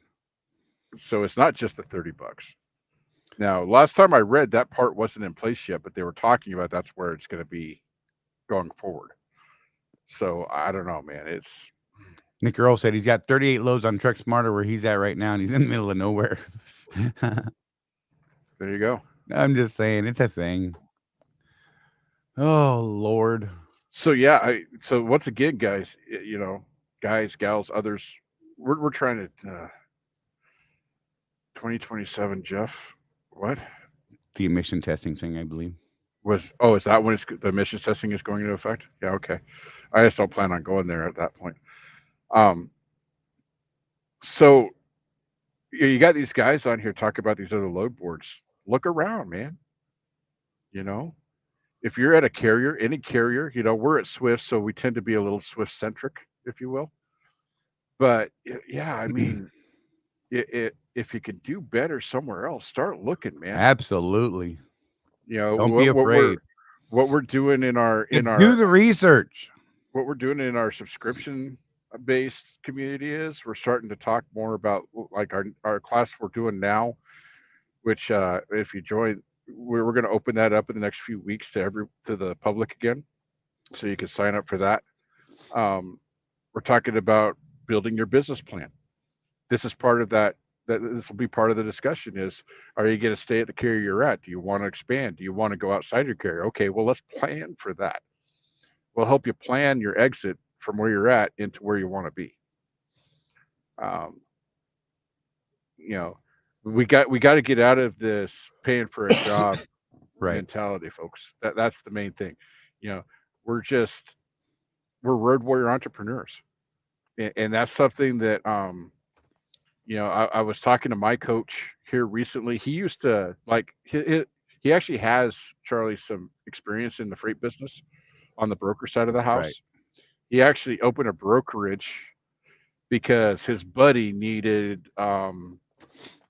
So it's not just the $30. Now, last time I read, that part wasn't in place yet, but they were talking about that's where it's going to be going forward. So I don't know, man. It's Nick Earl said he's got 38 loads on Truck Smarter where he's at right now, and he's in the middle of nowhere. there you go. I'm just saying, it's a thing. Oh Lord. So yeah, so once again, guys, guys, gals, others, we're trying to 2027, Jeff. What? The emission testing thing, I believe. Is that when the emissions testing is going into effect? Yeah, okay. I just don't plan on going there at that point. So you got these guys on here talking about these other load boards. Look around, man. If you're at a carrier, any carrier, we're at Swift, so we tend to be a little Swift centric, if you will. But yeah, I mean, if you could do better somewhere else, start looking, man. Absolutely. Don't be afraid. What we're doing in our do the research. What we're doing in our subscription based community is we're starting to talk more about like our class we're doing now, which if you join, we're going to open that up in the next few weeks to the public again, so you can sign up for that. We're talking about building your business plan. This is part of that. This will be part of the discussion is, are you going to stay at the carrier you're at? Do you want to expand? Do you want to go outside your carrier? Okay, well, let's plan for that. We'll help you plan your exit from where you're at into where you want to be. We got to get out of this paying for a job mentality, folks. That's the main thing. We're road warrior entrepreneurs, and that's something that I was talking to my coach here recently. He used to he actually has, Charlie, some experience in the freight business on the broker side of the house. Right. He actually opened a brokerage because his buddy needed a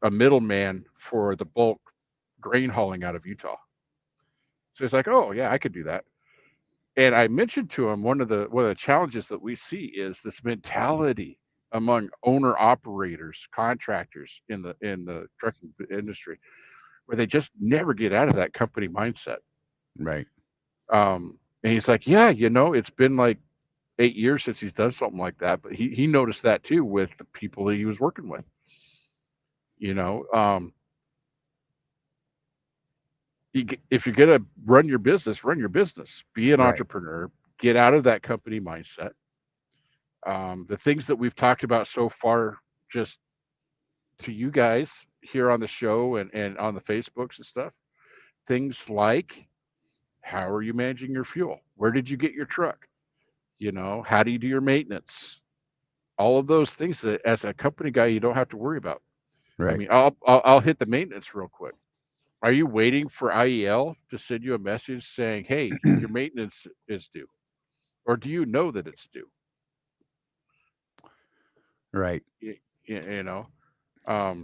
middleman for the bulk grain hauling out of Utah. So he's like, oh yeah, I could do that. And I mentioned to him one of the challenges that we see is this mentality among owner operators, contractors in the trucking industry, where they just never get out of that company mindset. Right. And he's like, yeah, it's been like 8 years since he's done something like that, but he noticed that too with the people that he was working with. If you're gonna run your business, be an entrepreneur, get out of that company mindset. The things that we've talked about so far, just to you guys here on the show and on the Facebooks and stuff, things like, how are you managing your fuel? Where did you get your truck? How do you do your maintenance? All of those things that as a company guy, you don't have to worry about. Right. I mean, I'll hit the maintenance real quick. Are you waiting for IEL to send you a message saying, hey, your maintenance is due? Or do you know that it's due? Right. I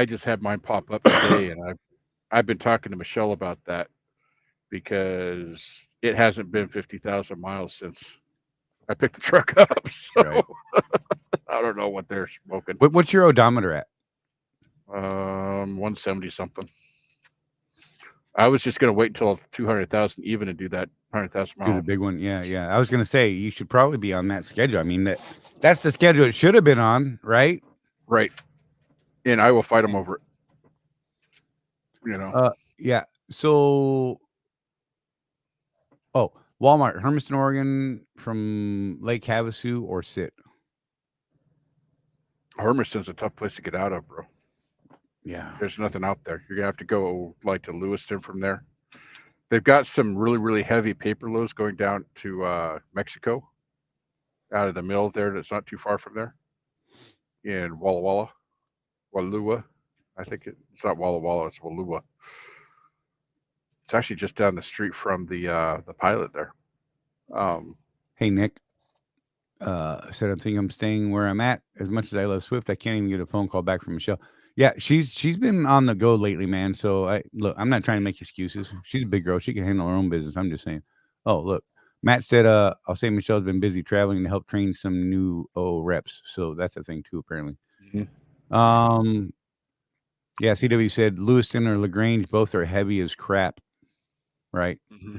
just had mine pop up today, and I've been talking to Michelle about that because it hasn't been 50,000 miles since I picked the truck up. So I don't know what they're smoking. What's your odometer at? 170 something. I was just going to wait until 200,000 even and do that 100,000 miles. Do the big one. Yeah. I was going to say you should probably be on that schedule. I mean, that's the schedule it should have been on, right? Right. And I will fight them over it. Yeah. So, Walmart, Hermiston, Oregon, from Lake Havasu or Sit? Hermiston's a tough place to get out of, bro. Yeah. There's nothing out there. You're gonna have to go like to Lewiston from there. They've got some really, really heavy paper loads going down to Mexico out of the mill there. That's not too far from there in Walla Walla, Walua. I think it's not Walla Walla. It's Walua. It's actually just down the street from the pilot there. Hey, Nick. Said I think I'm staying where I'm at. As much as I love Swift, I can't even get a phone call back from Michelle. Yeah, she's been on the go lately, man. So I'm not trying to make excuses. She's a big girl. She can handle her own business. I'm just saying. Oh, look. Matt said, I'll say Michelle's been busy traveling to help train some new reps. So that's a thing too, apparently. Mm-hmm. Yeah, CW said Lewiston or LaGrange both are heavy as crap. Right. Mm-hmm.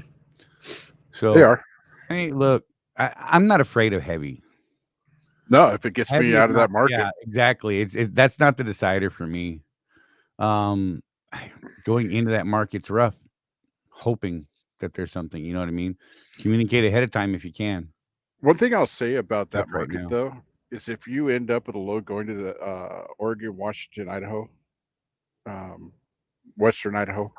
So they are. Hey, look, I'm not afraid of heavy. No, if it gets Heavy me is out of not- that market. Yeah, exactly. That's not the decider for me. Going into that market's rough, hoping that there's something, you know what I mean? Communicate ahead of time if you can. One thing I'll say about that Tough right market, now. though, is if you end up with a load going to the Oregon, Washington, Idaho, Western Idaho,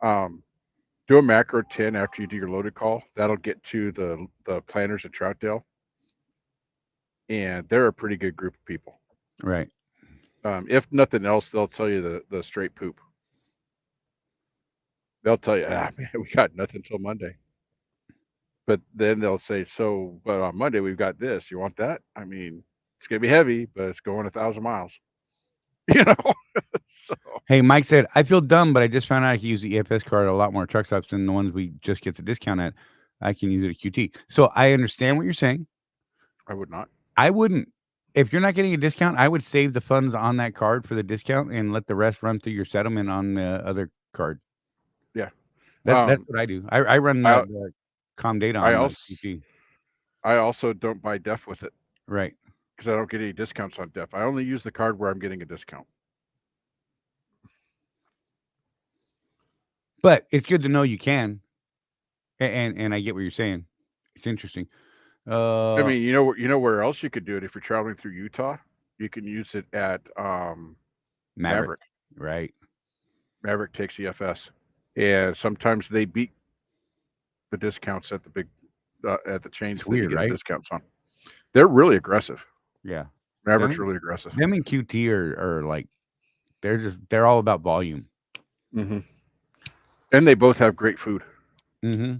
do a macro 10 after you do your loaded call. That'll get to the planners at Troutdale, and they're a pretty good group of people. Right. If nothing else, they'll tell you the straight poop. They'll tell you, man, we got nothing till Monday. But then they'll say, but on Monday we've got this. You want that? I mean, it's gonna be heavy, but it's going 1,000 miles. You know. So Hey, Mike said, I feel dumb, but I just found out I can use the EFS card at a lot more truck stops than the ones we just get the discount at. I can use it at QT. So I understand what you're saying. I would not. I wouldn't. If you're not getting a discount, I would save the funds on that card for the discount and let the rest run through your settlement on the other card. Yeah. That's what I do. I run the com data on QT. I also don't buy DEF with it. Right. Because I don't get any discounts on DEF. I only use the card where I'm getting a discount. But it's good to know you can. And I get what you're saying. It's interesting. I mean, you know where else you could do it if you're traveling through Utah? You can use it at Maverick. Right. Maverick takes EFS. And sometimes they beat the discounts at the big at the chains that you get right? discounts on. They're really aggressive. Yeah. Maverick's really aggressive. Them and QT are like they're all about volume. Mm-hmm. And they both have great food. Mm-hmm.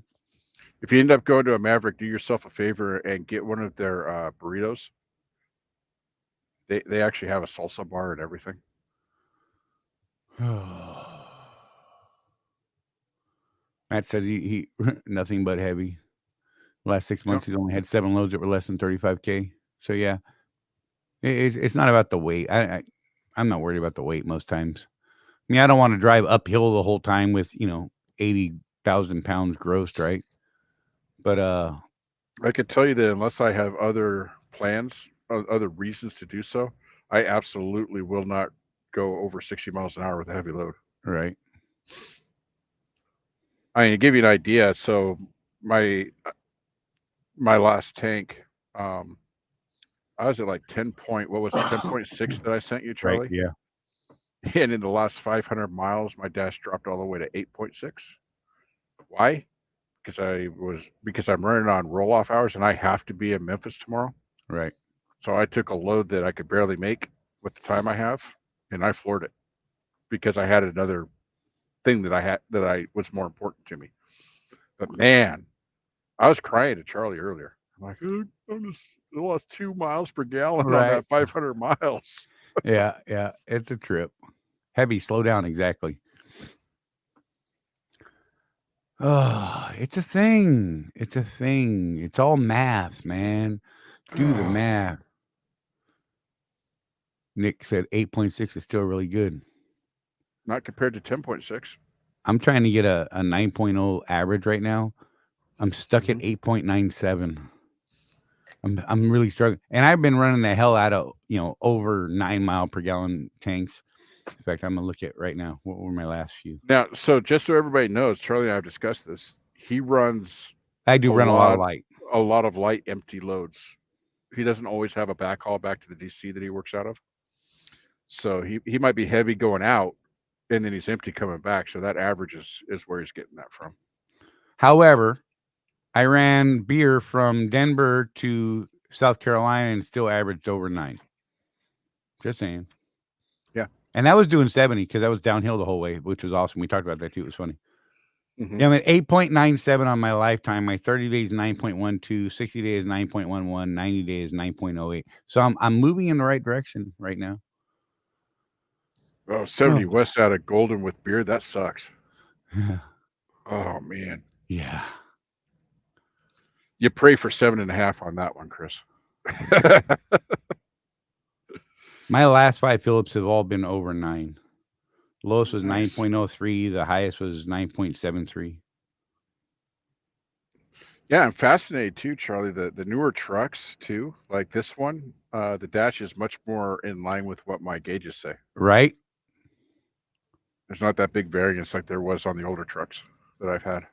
If you end up going to a Maverick, do yourself a favor and get one of their burritos. They actually have a salsa bar and everything. Matt said he nothing but heavy. Last 6 months, he's only had 7 loads that were less than 35K. So yeah, it's not about the weight. I'm not worried about the weight most times. I mean, I don't want to drive uphill the whole time with 80,000 pounds grossed, right? But I could tell you that unless I have other plans, other reasons to do so, I absolutely will not go over 60 miles an hour with a heavy load. Right. I mean, to give you an idea, so my last tank, I was at like 10.6 that I sent you, Charlie? Right, yeah. And in the last 500 miles, my dash dropped all the way to 8.6. Why? Because I'm running on roll-off hours and I have to be in Memphis tomorrow. Right. So I took a load that I could barely make with the time I have, and I floored it because I had another thing that was more important to me. But man, I was crying to Charlie earlier. I'm like, I lost 2 miles per gallon on that 500 miles. Yeah, it's a trip. Heavy, slow down, exactly. Oh, it's a thing. It's all math, man. Do the math. Nick said 8.6 is still really good. Not compared to 10.6. I'm trying to get a 9.0 average right now. I'm stuck at 8.97. I'm really struggling. And I've been running the hell out of, over 9 mile per gallon tanks. In fact, I'm going to look at right now. What were my last few? Now, so just so everybody knows, Charlie and I have discussed this. He runs. I do run a lot of light. A lot of light empty loads. He doesn't always have a backhaul back to the DC that he works out of. So he might be heavy going out, and then he's empty coming back. So that average is where he's getting that from. However, I ran beer from Denver to South Carolina and still averaged over 9. Just saying. Yeah. And that was doing 70 because that was downhill the whole way, which was awesome. We talked about that too. It was funny. Mhm. Yeah, I'm at 8.97 on my lifetime. My 30 days 9.12, 60 days 9.11, 90 days 9.08. So I'm moving in the right direction right now. Oh, 70 west out of Golden with beer, that sucks. Yeah. Oh man. Yeah. You pray for 7.5 on that one, Chris. My last 5 Phillips have all been over 9. Lowest was Nice. 9.03. The highest was 9.73. Yeah, I'm fascinated too, Charlie. The newer trucks too, like this one, the dash is much more in line with what my gauges say. Right? There's not that big variance like there was on the older trucks that I've had.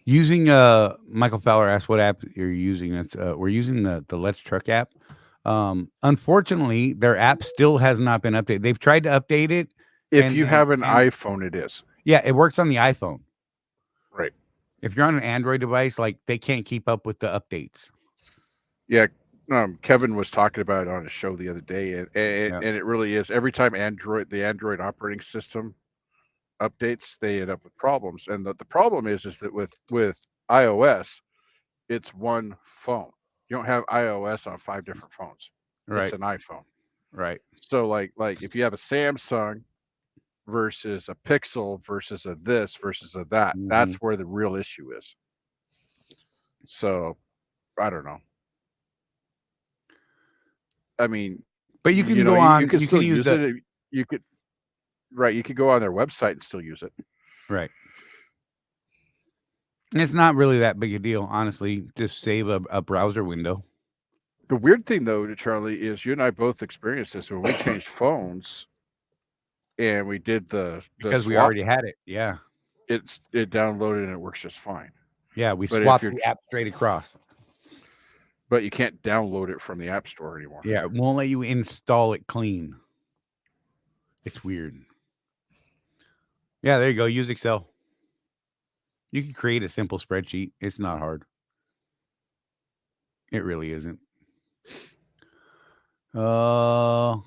Using Michael Fowler asked what app you're using. It's we're using the Let's Truck app. Unfortunately, their app still has not been updated. They've tried to update it. If you have an iPhone, it is. Yeah, it works on the iPhone. Right. If you're on an Android device, like they can't keep up with the updates. Yeah, Kevin was talking about it on a show the other day, and it really is. Every time the Android operating system updates, they end up with problems. And the problem is that with iOS, it's one phone. You don't have iOS on 5 different phones. Right. It's an iPhone. Right. So like if you have a Samsung versus a Pixel versus a this versus a that, that's where the real issue is. So I don't know. I mean, but you can go on. You can still use it. You could, right? You could go on their website and still use it. Right. And it's not really that big a deal, honestly. Just save a browser window. The weird thing, though, to Charlie, is you and I both experienced this when we changed phones, and we did the because swap, we already had it. Yeah. It downloaded and it works just fine. Yeah, we swapped the app straight across. But you can't download it from the App Store anymore. Yeah, it won't let you install it clean. It's weird. Yeah, there you go. Use Excel. You can create a simple spreadsheet. It's not hard. It really isn't. Oh,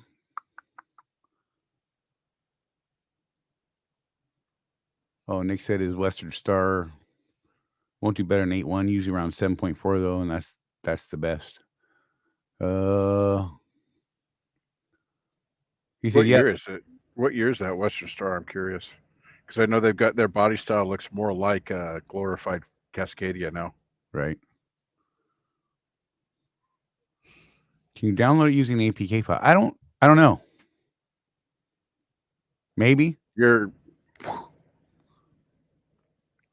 Nick said his Western Star won't do better than 8.1. Usually around 7.4 though, and that's the best. He said, what year is it? What year is that Western Star? I'm curious. Because I know they've got their body style looks more like a glorified Cascadia now. Right. Can you download it using the APK file? I don't know. Maybe. You're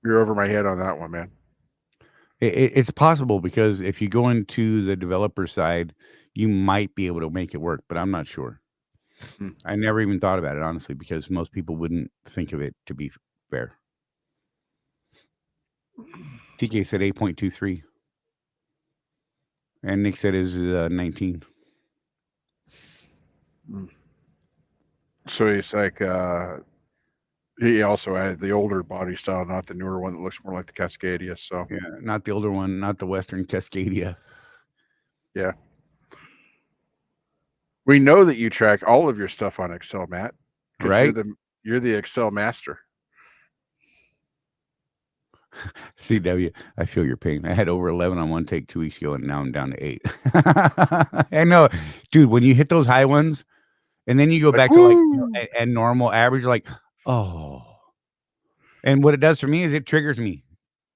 over my head on that one, man. It's possible because if you go into the developer side, you might be able to make it work, but I'm not sure. I never even thought about it, honestly, because most people wouldn't think of it, to be fair. TK said 8.23. And Nick said it was 19. So he's like, he also added the older body style, not the newer one that looks more like the Cascadia. So yeah, not the older one, not the Western Cascadia. Yeah. We know that you track all of your stuff on Excel, Matt. Right? You're the Excel master. CW, I feel your pain. I had over 11 on one take 2 weeks ago, and now I'm down to 8. I know, dude. When you hit those high ones, and then you go back to and normal average, you're like, oh. And what it does for me is it triggers me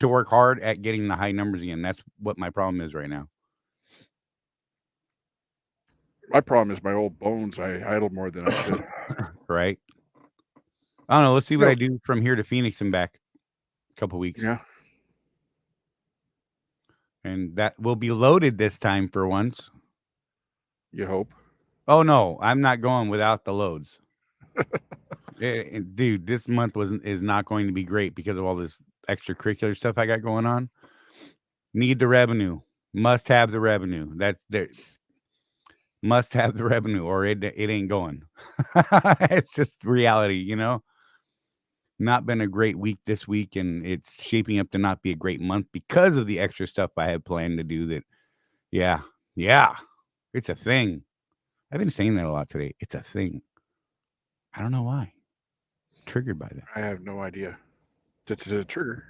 to work hard at getting the high numbers again. That's what my problem is right now. My problem is my old bones. I idle more than I should. Right. I don't know. Let's see what I do from here to Phoenix and back. A couple weeks. Yeah. And that will be loaded this time for once. You hope. Oh no, I'm not going without the loads. Dude, this month is not going to be great because of all this extracurricular stuff I got going on. Need the revenue. Must have the revenue. That's there. Must have the revenue, or it ain't going. It's just reality, you know. Not been a great week this week, and it's shaping up to not be a great month because of the extra stuff I had planned to do. That, yeah, it's a thing. I've been saying that a lot today. It's a thing. I don't know why. Triggered by that. I have no idea. The trigger.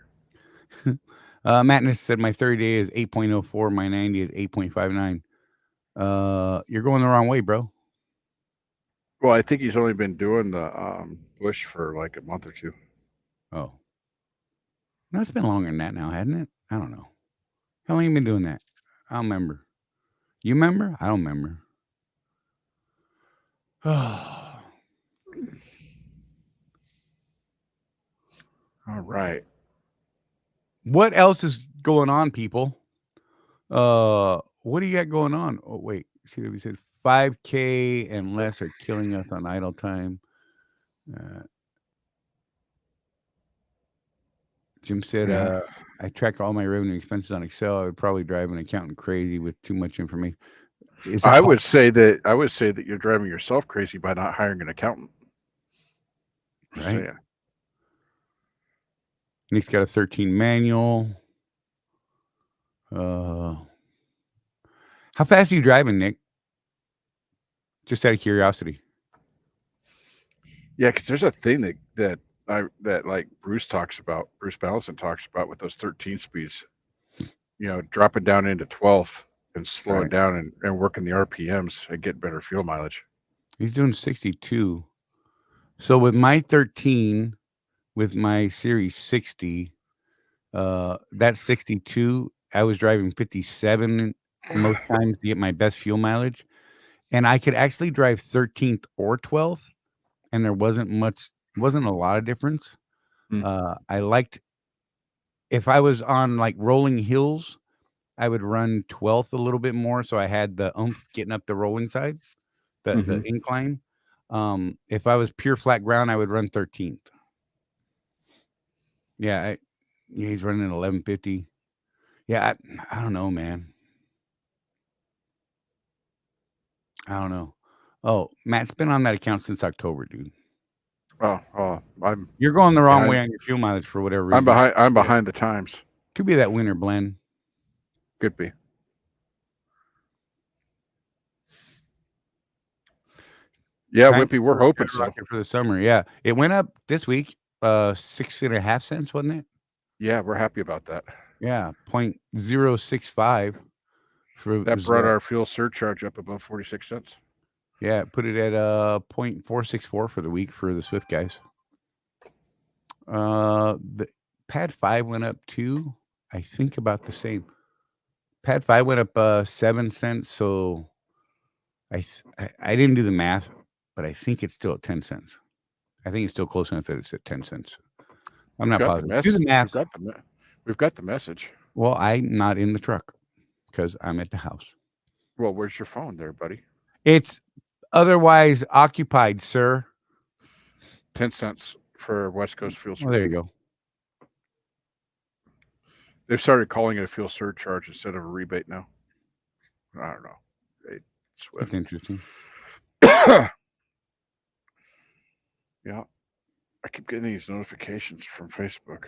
Mattness said my 30 day is 8.04. My 90 is 8.59. You're going the wrong way, bro. Well, I think he's only been doing the bush for like a month or two. Oh. No, it's been longer than that now, hasn't it? I don't know. How long you been doing that? I don't remember. You remember? I don't remember. All right. What else is going on, people? What do you got going on? Oh, wait. See, we said 5K and less are killing us on idle time. Jim said, I track all my revenue expenses on Excel. I would probably drive an accountant crazy with too much information. I would say that you're driving yourself crazy by not hiring an accountant. Right. Saying. Nick's got a 13 manual. How fast are you driving, Nick? Just out of curiosity. Yeah, because there's a thing that like Bruce Ballison talks about with those 13 speeds. You know, dropping down into 12 and slowing down and working the RPMs and get better fuel mileage. He's doing 62. So with my 13, with my Series 60, that 62, I was driving 57 most times to get my best fuel mileage. And I could actually drive 13th or 12th, and there wasn't a lot of difference. I liked, if I was on like rolling hills, I would run 12th a little bit more, so I had the oomph getting up the rolling side, the incline. If I was pure flat ground, I would run 13th. Yeah, he's running 1150. Yeah, I don't know, man. I don't know. Oh, Matt's been on that account since October, dude. You're going the wrong way on your fuel mileage for whatever reason. I'm behind the times. Could be that winter blend. Could be. Yeah, Wimpy, we're hoping so. For the summer, yeah. It went up this week, 6.5 cents, wasn't it? Yeah, we're happy about that. Yeah, 0.065. That brought our fuel surcharge up above 46 cents. Yeah, put it at 0.464 for the week for the Swift guys. The Pad 5 went up too. I think about the same. Pad 5 went up 7 cents, so I didn't do the math, but I think it's still at 10 cents. I think it's still close enough that it's at 10 cents. I'm not positive. Do the math. We've got the message. Well, I'm not in the truck because I'm at the house. Well, where's your phone there, buddy? It's otherwise occupied, sir. 10 cents for West Coast fuel surcharge. Well, there you go. They've started calling it a fuel surcharge instead of a rebate now. I don't know. That's interesting. Yeah. I keep getting these notifications from Facebook.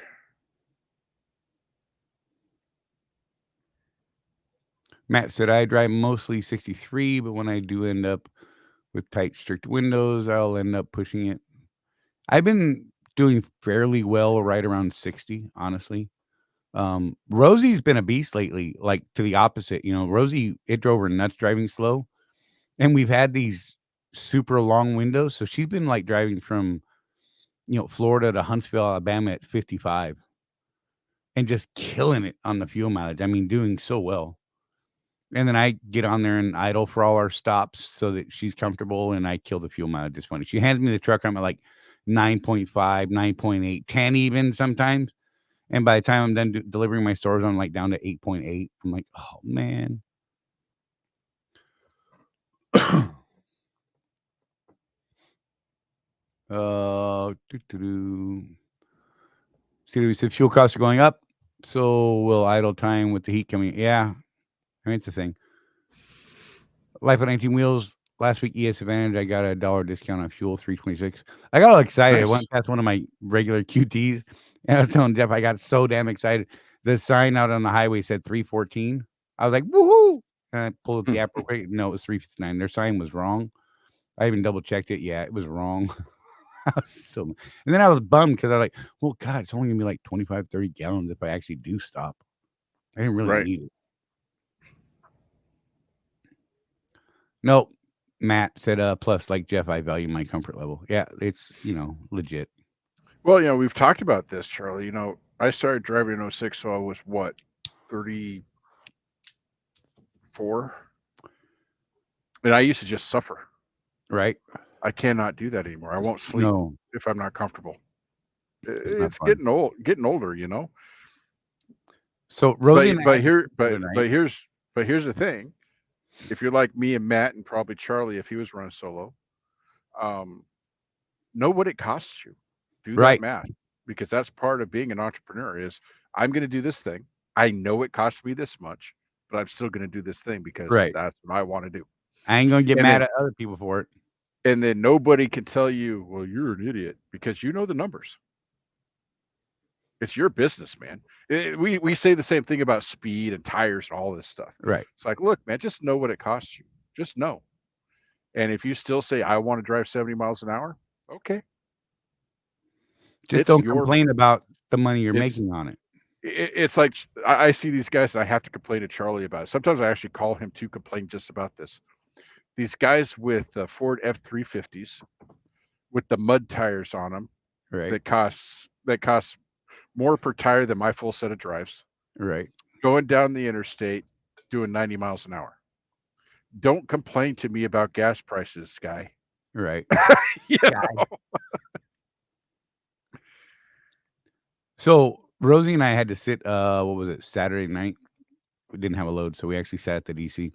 Matt said, I drive mostly 63, but when I do end up with tight, strict windows, I'll end up pushing it. I've been doing fairly well right around 60, honestly. Rosie's been a beast lately, like to the opposite. You know, Rosie, it drove her nuts driving slow. And we've had these super long windows. So she's been like driving from, Florida to Huntsville, Alabama at 55 and just killing it on the fuel mileage. I mean, doing so well. And then I get on there and idle for all our stops so that she's comfortable and I kill the fuel mileage. It's funny. She hands me the truck. I'm at like 9.5, 9.8, 10 even sometimes. And by the time I'm done delivering my stores, I'm like down to 8.8. I'm like, oh, man. See, we said fuel costs are going up. So will idle time with the heat coming. Yeah. I mean, it's a thing. Life on 19 Wheels. Last week, ES Advantage, I got a $1 discount on fuel, $3.26. I got all excited. I went past one of my regular QTs, and I was telling Jeff, I got so damn excited. The sign out on the highway said 314. I was like, woohoo! And I pulled up the app real quick. No, it was 359. Their sign was wrong. I even double checked it. Yeah, it was wrong. And then I was bummed because I was like, well, God, it's only gonna be like 25, 30 gallons if I actually do stop. I didn't really need it. Nope. Matt said, plus, like Jeff, I value my comfort level. Yeah, it's, legit. Well, we've talked about this, Charlie. I started driving in 06, so I was what, 34? And I used to just suffer. Right. I cannot do that anymore. I won't sleep if I'm not comfortable. It's getting older, So Rosie, but here's the thing. If you're like me and Matt and probably Charlie, if he was running solo, know what it costs you. Do that math, because that's part of being an entrepreneur. Is I'm going to do this thing. I know it costs me this much, but I'm still going to do this thing because that's what I want to do. I ain't going to get mad at other people for it. And then nobody can tell you, well, you're an idiot, because you know the numbers. It's your business, man. We say the same thing about speed and tires and all this stuff. Right. It's like, look, man, just know what it costs you. Just know. And if you still say, I want to drive 70 miles an hour, okay. Just don't complain about the money you're making on it. It's like, I see these guys and I have to complain to Charlie about it. Sometimes I actually call him to complain just about this. These guys with Ford F-350s with the mud tires on them, that costs more per tire than my full set of drives. Right. Going down the interstate, doing 90 miles an hour. Don't complain to me about gas prices, guy. Right. know? So Rosie and I had to sit, what was it, Saturday night? We didn't have a load, so we actually sat at the DC.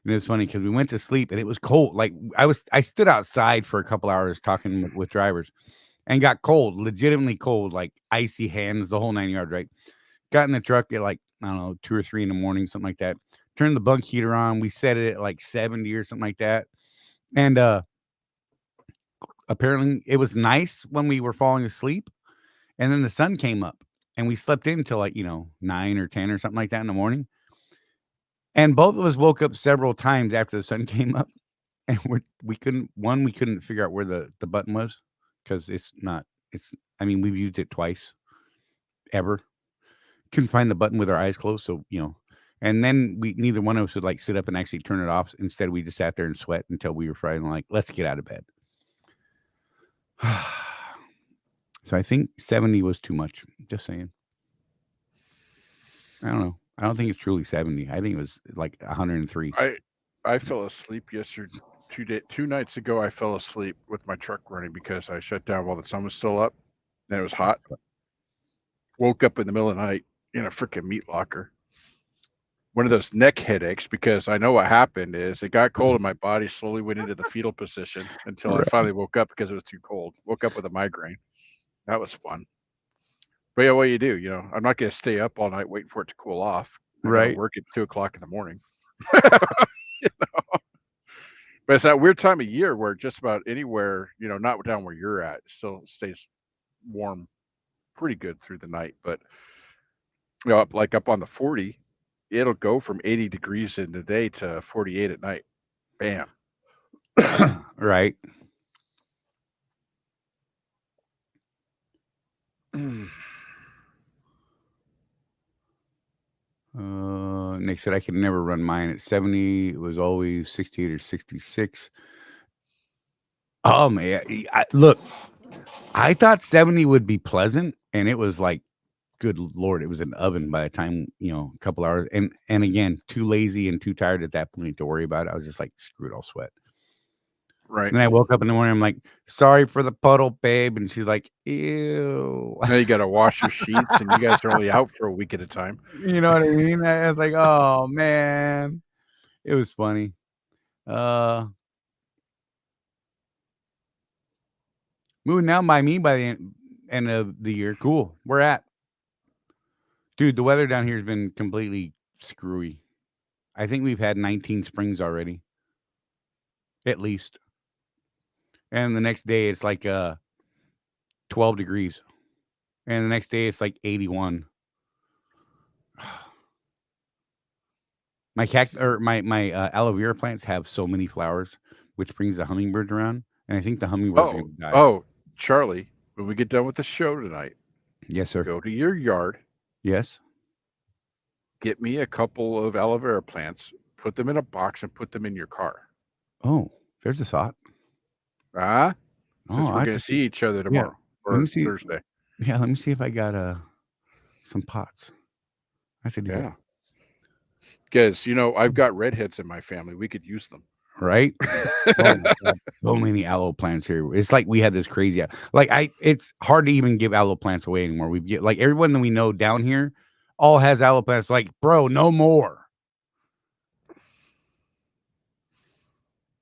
And it was funny because we went to sleep and it was cold. Like I stood outside for a couple hours talking with drivers and got cold, legitimately cold, like icy hands, the whole 9 yards, right? Got in the truck at like, I don't know, 2 or 3 in the morning, something like that. Turned the bunk heater on. We set it at like 70 or something like that. And apparently it was nice when we were falling asleep. And then the sun came up and we slept in until like, 9 or 10 or something like that in the morning. And both of us woke up several times after the sun came up, and we couldn't figure out where the button was, because we've used it twice ever. Couldn't find the button with our eyes closed. So, and then neither one of us would like sit up and actually turn it off. Instead, we just sat there and sweat until we were fried and like, let's get out of bed. So I think 70 was too much. Just saying. I don't know. I don't think it's truly 70. I think it was like 103. I fell asleep yesterday. 2 nights ago, I fell asleep with my truck running because I shut down while the sun was still up and it was hot. Woke up in the middle of the night in a freaking meat locker. One of those neck headaches, because I know what happened is it got cold and my body slowly went into the fetal position until I finally woke up because it was too cold. Woke up with a migraine. That was fun. But yeah, what do you do? I'm not going to stay up all night waiting for it to cool off. Right. Work at 2:00 in the morning. But it's that weird time of year where just about anywhere, not down where you're at, still stays warm pretty good through the night. But up on the 40, it'll go from 80 degrees in the day to 48 at night. Bam. Right. Nick said I could never run mine at 70. It was always 68 or 66. Oh man, look, I thought 70 would be pleasant, and it was like, good Lord, it was an oven by the time, a couple hours. And again, too lazy and too tired at that point to worry about it. I was just like, screw it, I'll sweat. Right. And then I woke up in the morning. I'm like, sorry for the puddle, babe. And she's like, ew. Now you got to wash your sheets, and you guys are only out for a week at a time. You know what I mean? I was like, oh man, it was funny. Moving down by me by the end of the year. Cool. We're at. Dude, the weather down here has been completely screwy. I think we've had 19 springs already, at least. And the next day it's like 12 degrees, and the next day it's like 81. My aloe vera plants have so many flowers, which brings the hummingbirds around, and I think the hummingbirds are Oh, gonna die. oh, Charlie, when we get done with the show tonight, Yes, sir. go to your yard, Yes. get me a couple of aloe vera plants, put them in a box, and put them in your car. Oh, there's a thought. Ah, since Oh, I we're have going to to see. see each other Yeah. tomorrow Let me or see. Thursday. Yeah, let me see if I got some pots. I should do Yeah, that. because I've got redheads in my family. We could use them. Right? Oh my god, so many aloe plants here. It's like we had this crazy it's hard to even give aloe plants away anymore. We get like everyone that we know down here all has aloe plants. Like, bro, no more.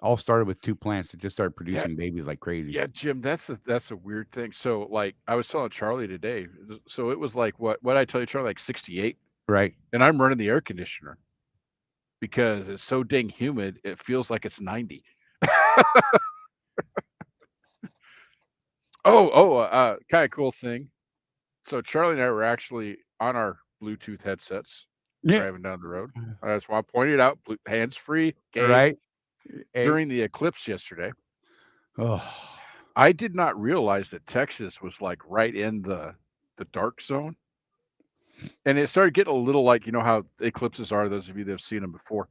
All started with 2 plants that just started Yeah, producing babies like crazy. yeah, Jim. That's a weird thing. So, like, I was telling Charlie today. So it was like what I tell you, Charlie, like 68, Right? and I'm running the air conditioner because it's so dang humid. It feels like it's 90. Kind of cool thing. So Charlie and I were actually on our Bluetooth headsets Yeah. driving down the road. I just want to point it out, hands free, okay, Right? Hey. during the eclipse yesterday. Oh. I did not realize that Texas was like right in the dark zone. And it started getting a little like, how eclipses are, those of you that have seen them before.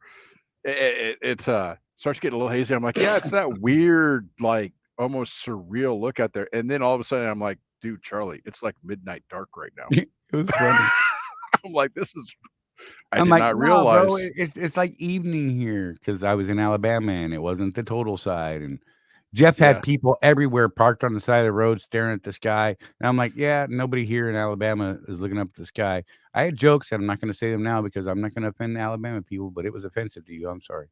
It starts getting a little hazy. I'm like, yeah, it's that weird, like almost surreal look out there. And then all of a sudden I'm like, dude, Charlie, it's like midnight dark right now. It was funny. I'm like, I I'm did like, not no, realize. bro, it's like evening here because I was in Alabama and it wasn't the total side. And Jeff Yeah. had people everywhere parked on the side of the road staring at the sky. And I'm like, yeah, nobody here in Alabama is looking up at the sky. I had jokes and I'm not going to say them now because I'm not going to offend the Alabama people, but it was offensive to you. I'm sorry.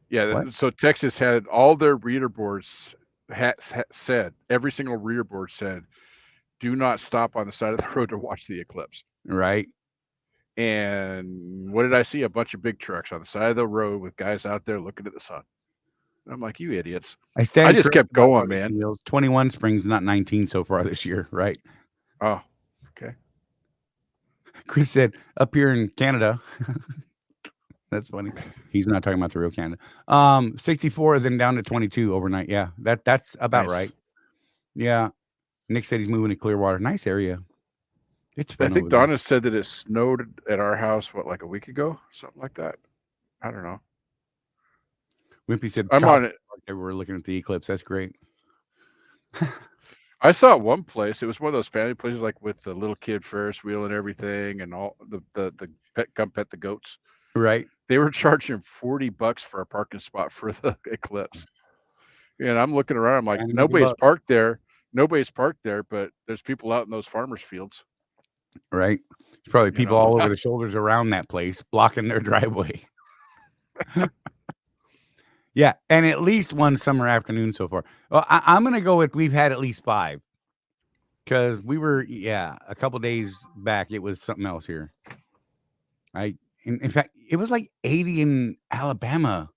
Yeah, What? so Texas had all their reader boards said, every single reader board said, do not stop on the side of the road to watch the eclipse. Right. And what did I see? A bunch of big trucks on the side of the road with guys out there looking at the sun. And I'm like, you idiots. I stand just kept corrected about going, Parkinson man. Wheels. 21 springs, not 19 so far this year. Right. Oh, okay. Chris said up here in Canada. That's funny. He's not talking about the real Canada. 64 then down to 22 overnight. Yeah, that's about Nice. right. Yeah. Nick said he's moving to Clearwater. Nice area. It's I fun think over there. Donna said that it snowed at our house, like a week ago? Something like that. I don't know. Wimpy said I'm on it. they were looking at the eclipse. That's great. I saw one place. It was one of those family places, like with the little kid Ferris wheel and everything, and all the come pet the goats. Right. They were charging $40 for a parking spot for the eclipse. And I'm looking around. I'm like, And nobody's parked there. Nobody's parked there, but there's people out in those farmers' fields. Right. There's probably people all over the shoulders around that place blocking their driveway. Yeah, and at least one summer afternoon so far. Well, I'm going to go with we've had at least 5 because we were, a couple days back. It was something else here. In fact, it was like 80 in Alabama.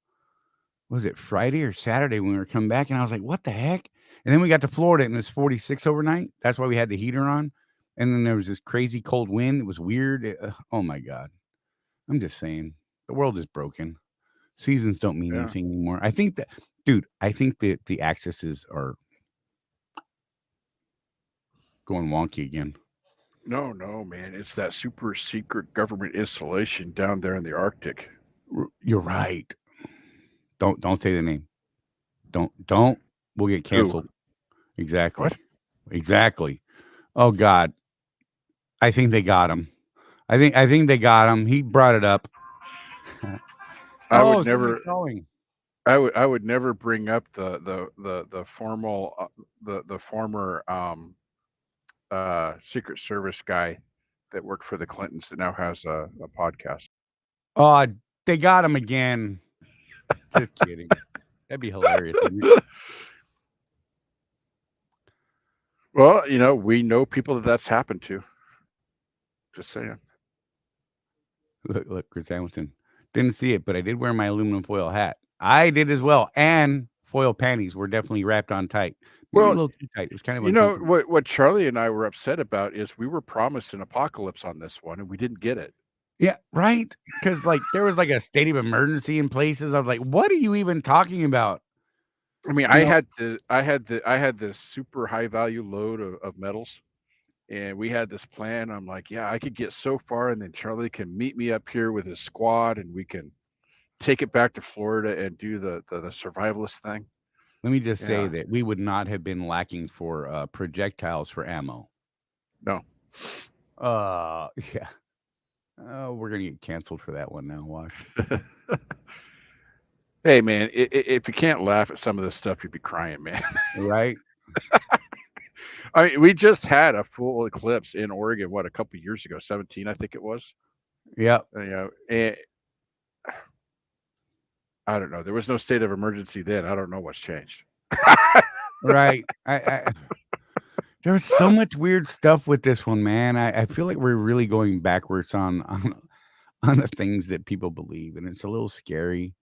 Was it Friday or Saturday when we were coming back? And I was like, what the heck? And then we got to Florida and it was 46 overnight. That's why we had the heater on. And then there was this crazy cold wind. It was weird. Oh my God. I'm just saying the world is broken. Seasons don't mean anything anymore. I think that the accesses are going wonky again. No, man. It's that super secret government installation down there in the Arctic. You're right. Don't say the name. Don't. We'll get canceled. Who? Exactly. What? Exactly. Oh God. I think they got him. I think they got him. He brought it up. I would never. Going. I would never bring up the formal the former Secret Service guy that worked for the Clintons that now has a podcast. Oh, they got him again. Just kidding. That'd be hilarious. Well, we know people that's happened to. Just saying. Look, Chris Hamilton. Didn't see it, but I did wear my aluminum foil hat. I did as well. And foil panties were definitely wrapped on tight. Maybe a Well, little too tight. It was kind of you know uncomfortable. what Charlie and I were upset about is we were promised an apocalypse on this one and we didn't get it. Yeah, right. Because like there was like a state of emergency in places. I was like, what are you even talking about? I mean, You know, I had this super high value load of metals, and we had this plan. I'm like, yeah, I could get so far, and then Charlie can meet me up here with his squad, and we can take it back to Florida and do the survivalist thing. let me just say Yeah, that we would not have been lacking for projectiles for ammo. no. Yeah. Oh, we're gonna get canceled for that one now. Watch. Hey, man, if you can't laugh at some of this stuff, you'd be crying, man. Right? I mean, we just had a full eclipse in Oregon, what, a couple years ago, 17, I think it was. Yep. You know, and I don't know. There was no state of emergency then. I don't know what's changed. Right. There was so much weird stuff with this one, man. I feel like we're really going backwards on the things that people believe, and it's a little scary.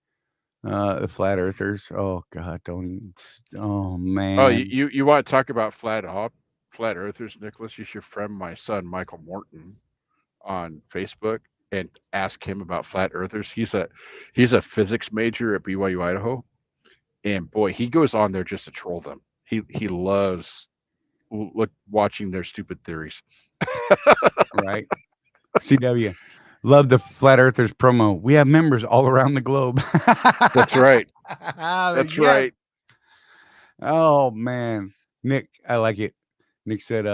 The flat earthers. Oh God, don't even. Oh Oh, man. you want to talk about flat earthers, Nicholas? You should friend my son Michael Morton on Facebook and ask him about flat earthers. He's a physics major at BYU Idaho, and boy, he goes on there just to troll them. He loves watching their stupid theories. Right. CW. Love the flat earthers promo. We have members all around the globe. That's right. That's Yes. right. Oh man. Nick, I like it. Nick said,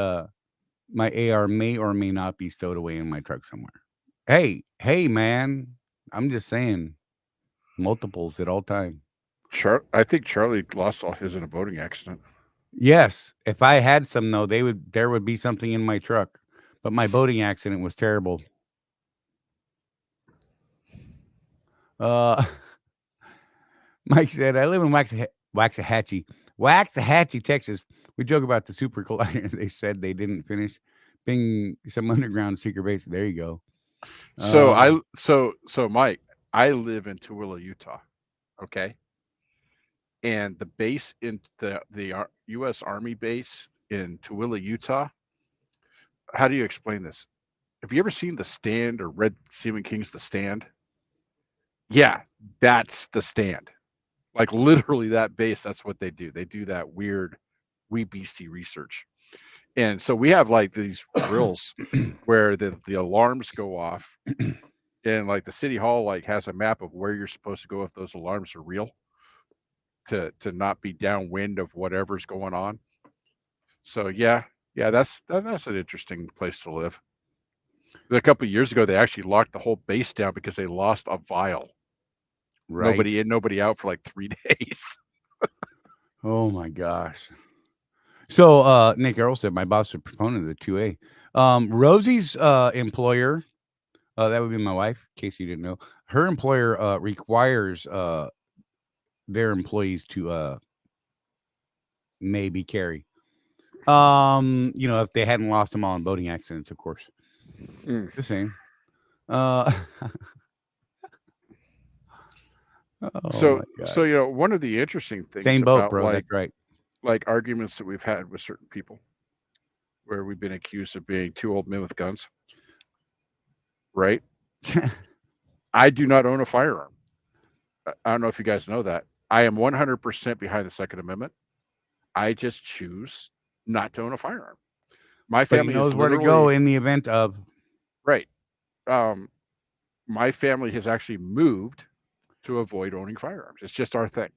my AR may or may not be stowed away in my truck somewhere. Hey, man. I'm just saying, multiples at all time. I think Charlie lost all his in a boating accident. Yes, if I had some though, there would be something in my truck. But my boating accident was terrible. Uh, Mike said, I live in Waxahachie, Texas. We joke about the super collider. They said they didn't finish being some underground secret base. There you go. So Mike, I live in Tooele, Utah. Okay. And the base in the U.S. Army base in Tooele, Utah. How do you explain this? Have you ever seen The Stand or read Stephen King's The Stand? Yeah, that's the stand. Like literally that base, that's what they do. They do that weird wee beastie research. And so we have like these drills where the alarms go off and like the city hall like has a map of where you're supposed to go if those alarms are real to not be downwind of whatever's going on. So yeah, that's an interesting place to live. A couple of years ago, they actually locked the whole base down because they lost a vial. Right. Nobody in, nobody out for like 3 days. Oh my gosh. So Nick Earl said my boss is a proponent of the 2A. Rosie's employer, that would be my wife, in case you didn't know. Her employer requires their employees to maybe carry. If they hadn't lost them all in boating accidents, of course. Just saying. So one of the interesting things same boat, about bro. like, That's right. Like arguments that we've had with certain people where we've been accused of being two old men with guns, right? I do not own a firearm. I don't know if you guys know that. I am 100% behind the Second Amendment. I just choose not to own a firearm. My family knows where to go in the event of. Right. My family has actually moved to avoid owning firearms. It's just our thing.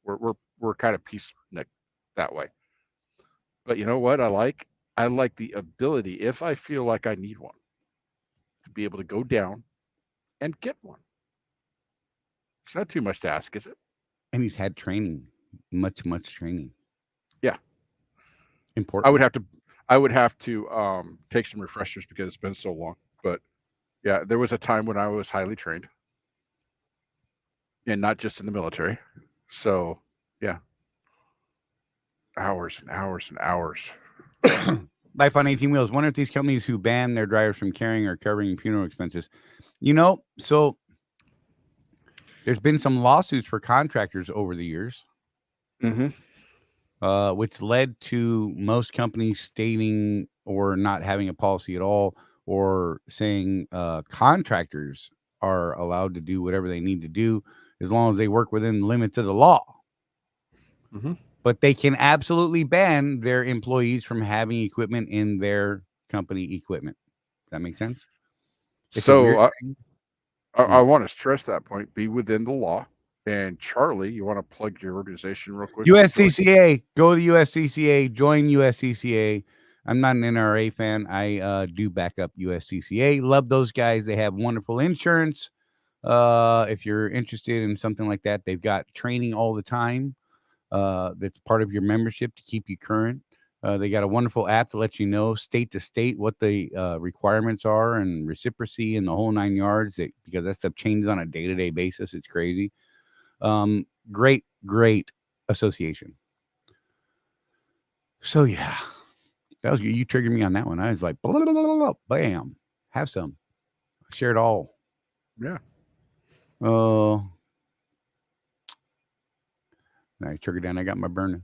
We're kind of peacenik that way. But you know what I like? I like the ability, if I feel like I need one, to be able to go down and get one. It's not too much to ask, is it? And he's had training, much training. Yeah. Important. I would have to take some refreshers because it's been so long. But yeah, there was a time when I was highly trained, and not just in the military. So yeah, hours and hours and hours. Life on 18 Wheels. Wonder if these companies who ban their drivers from carrying or covering funeral expenses So there's been some lawsuits for contractors over the years, which led to most companies stating or not having a policy at all, or saying contractors are allowed to do whatever they need to do as long as they work within the limits of the law. But they can absolutely ban their employees from having equipment in their company equipment. Does that make sense? It's a weird So thing. I want to stress that point. Be within the law. And Charlie, you want to plug your organization real quick? USCCA. Go to the USCCA. Join USCCA. I'm not an NRA fan. I do back up USCCA. Love those guys. They have wonderful insurance. If you're interested in something like that, they've got training all the time. That's part of your membership to keep you current. They got a wonderful app to let you know state to state what the requirements are and reciprocity and the whole 9 yards. Because that stuff changes on a day-to-day basis. It's crazy. Great association. So yeah, that was good. You triggered me on that one. I was like, blah, blah, blah, blah, bam, have some. Share it all. Yeah. Nice trigger down. I got my burner.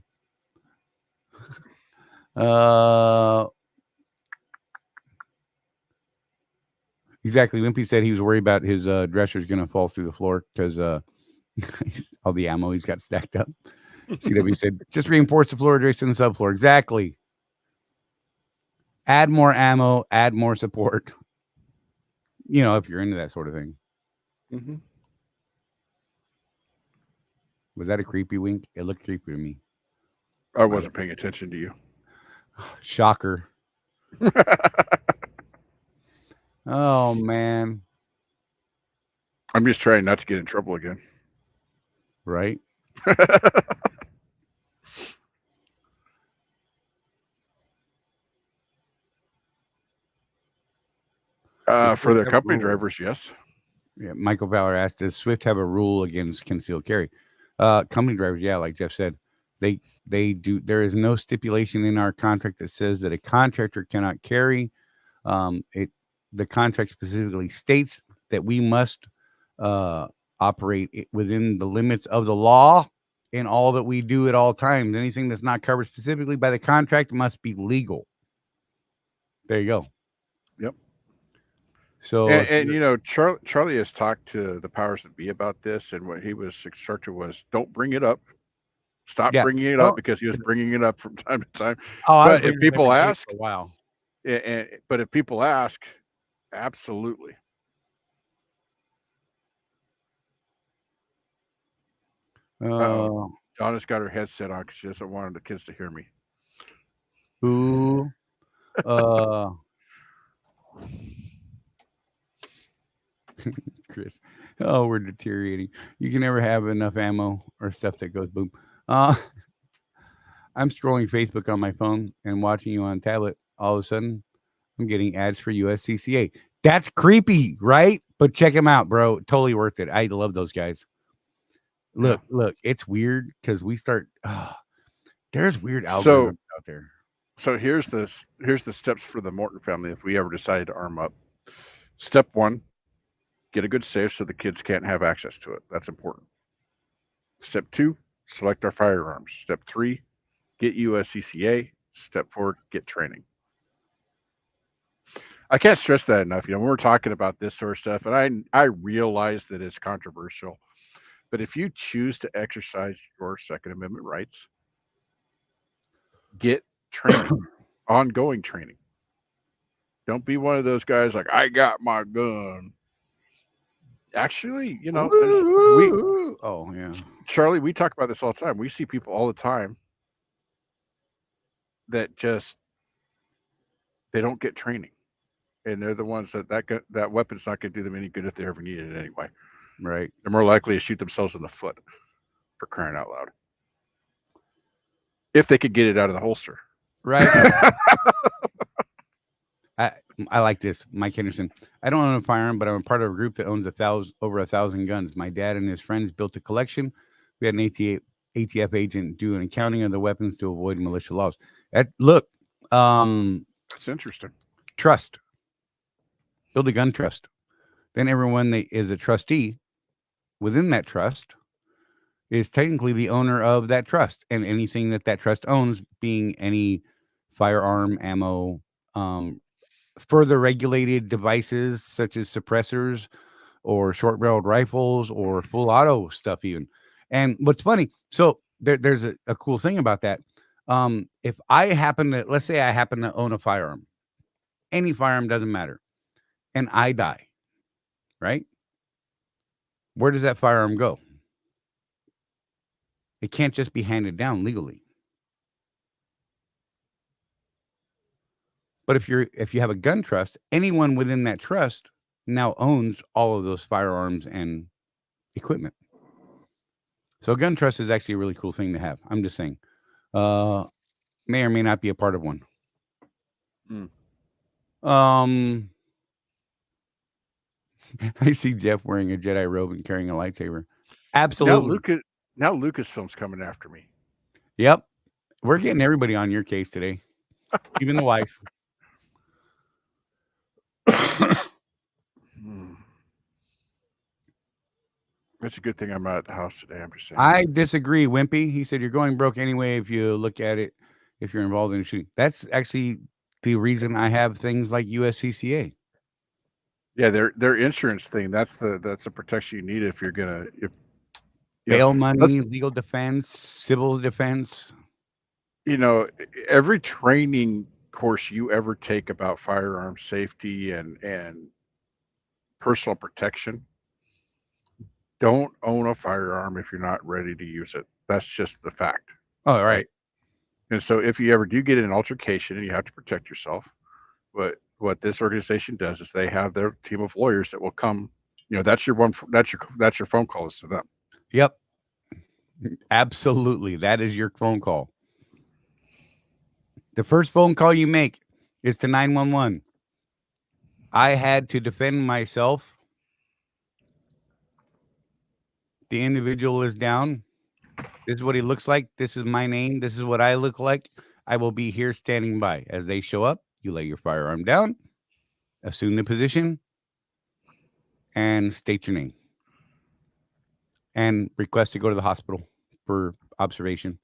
Exactly. Wimpy said he was worried about his dresser's going to fall through the floor because all the ammo he's got stacked up. CW said, just reinforce the floor adjacent to the subfloor. Exactly. Add more ammo, add more support. If you're into that sort of thing. Was that a creepy wink? It looked creepy to me. I wasn't paying attention to you. Shocker. Oh, man. I'm just trying not to get in trouble again. Right? For the company drivers, yes. Yeah, Michael Valor asked, does Swift have a rule against concealed carry? Company drivers, yeah, like Jeff said, they do. There is no stipulation in our contract that says that a contractor cannot carry. The contract specifically states that we must operate within the limits of the law in all that we do at all times. Anything that's not covered specifically by the contract must be legal. There you go. Yep. So, and Charlie has talked to the powers that be about this, and what he was instructed was, don't bring it up. Stop bringing it up, because he was bringing it up from time to time. But if people ask, wow. But if people ask, absolutely. Donna's got her headset on because she doesn't want the kids to hear me. Ooh. Chris. Oh, we're deteriorating. You can never have enough ammo or stuff that goes boom. I'm scrolling Facebook on my phone and watching you on tablet. All of a sudden, I'm getting ads for USCCA. That's creepy, right? But check them out, bro. Totally worth it. I love those guys. Look, it's weird because we start. There's weird algorithms out there. So here's the steps for the Morton family if we ever decide to arm up. Step 1, get a good safe so the kids can't have access to it. That's important. Step 2, select our firearms. Step 3, get USCCA. Step 4, get training. I can't stress that enough. When we're talking about this sort of stuff, and I realize that it's controversial, but if you choose to exercise your Second Amendment rights, get training, ongoing training. Don't be one of those guys like, I got my gun. Actually, Charlie, we talk about this all the time. We see people all the time that they don't get training, and they're the ones that weapon's not going to do them any good if they ever need it anyway. Right. They're more likely to shoot themselves in the foot, for crying out loud. If they could get it out of the holster. Right. I like this, Mike Henderson. I don't own a firearm, but I'm a part of a group that owns over 1,000 guns. My dad and his friends built a collection. We had an ATF agent do an accounting of the weapons to avoid militia laws. That's interesting. Trust. Build a gun trust. then everyone that is a trustee within that trust is technically the owner of that trust, and anything that that trust owns, being any firearm, ammo, further regulated devices such as suppressors or short-barreled rifles or full auto stuff even. And what's funny, so there's a cool thing about that. If I happen to, let's say I happen to own a firearm, any firearm, doesn't matter, and I die, right? Where does that firearm go? It can't just be handed down legally. But if you have a gun trust, anyone within that trust now owns all of those firearms and equipment. So a gun trust is actually a really cool thing to have. I'm just saying. May or may not be a part of one. I see Jeff wearing a Jedi robe and carrying a lightsaber. Absolutely. Now Lucasfilm's coming after me. Yep. We're getting everybody on your case today. Even the wife. It's a good thing I'm not at the house today. I'm just saying. I disagree, Wimpy. He said you're going broke anyway if you look at it, if you're involved in shooting. That's actually the reason I have things like USCCA. Yeah, their insurance thing. That's the protection you need if you're gonna Bail money, legal defense, civil defense. Every training course you ever take about firearm safety and personal protection, don't own a firearm if you're not ready to use it. That's just the fact. Oh, right. And so if you ever do get in an altercation and you have to protect yourself, what this organization does is they have their team of lawyers that will come. That's your phone call is to them. Yep. Absolutely. That is your phone call. The first phone call you make is to 911. I had to defend myself. The individual is down. This is what he looks like. This is my name. This is what I look like. I will be here standing by. As they show up, you lay your firearm down, assume the position, and state your name. And request to go to the hospital for observation.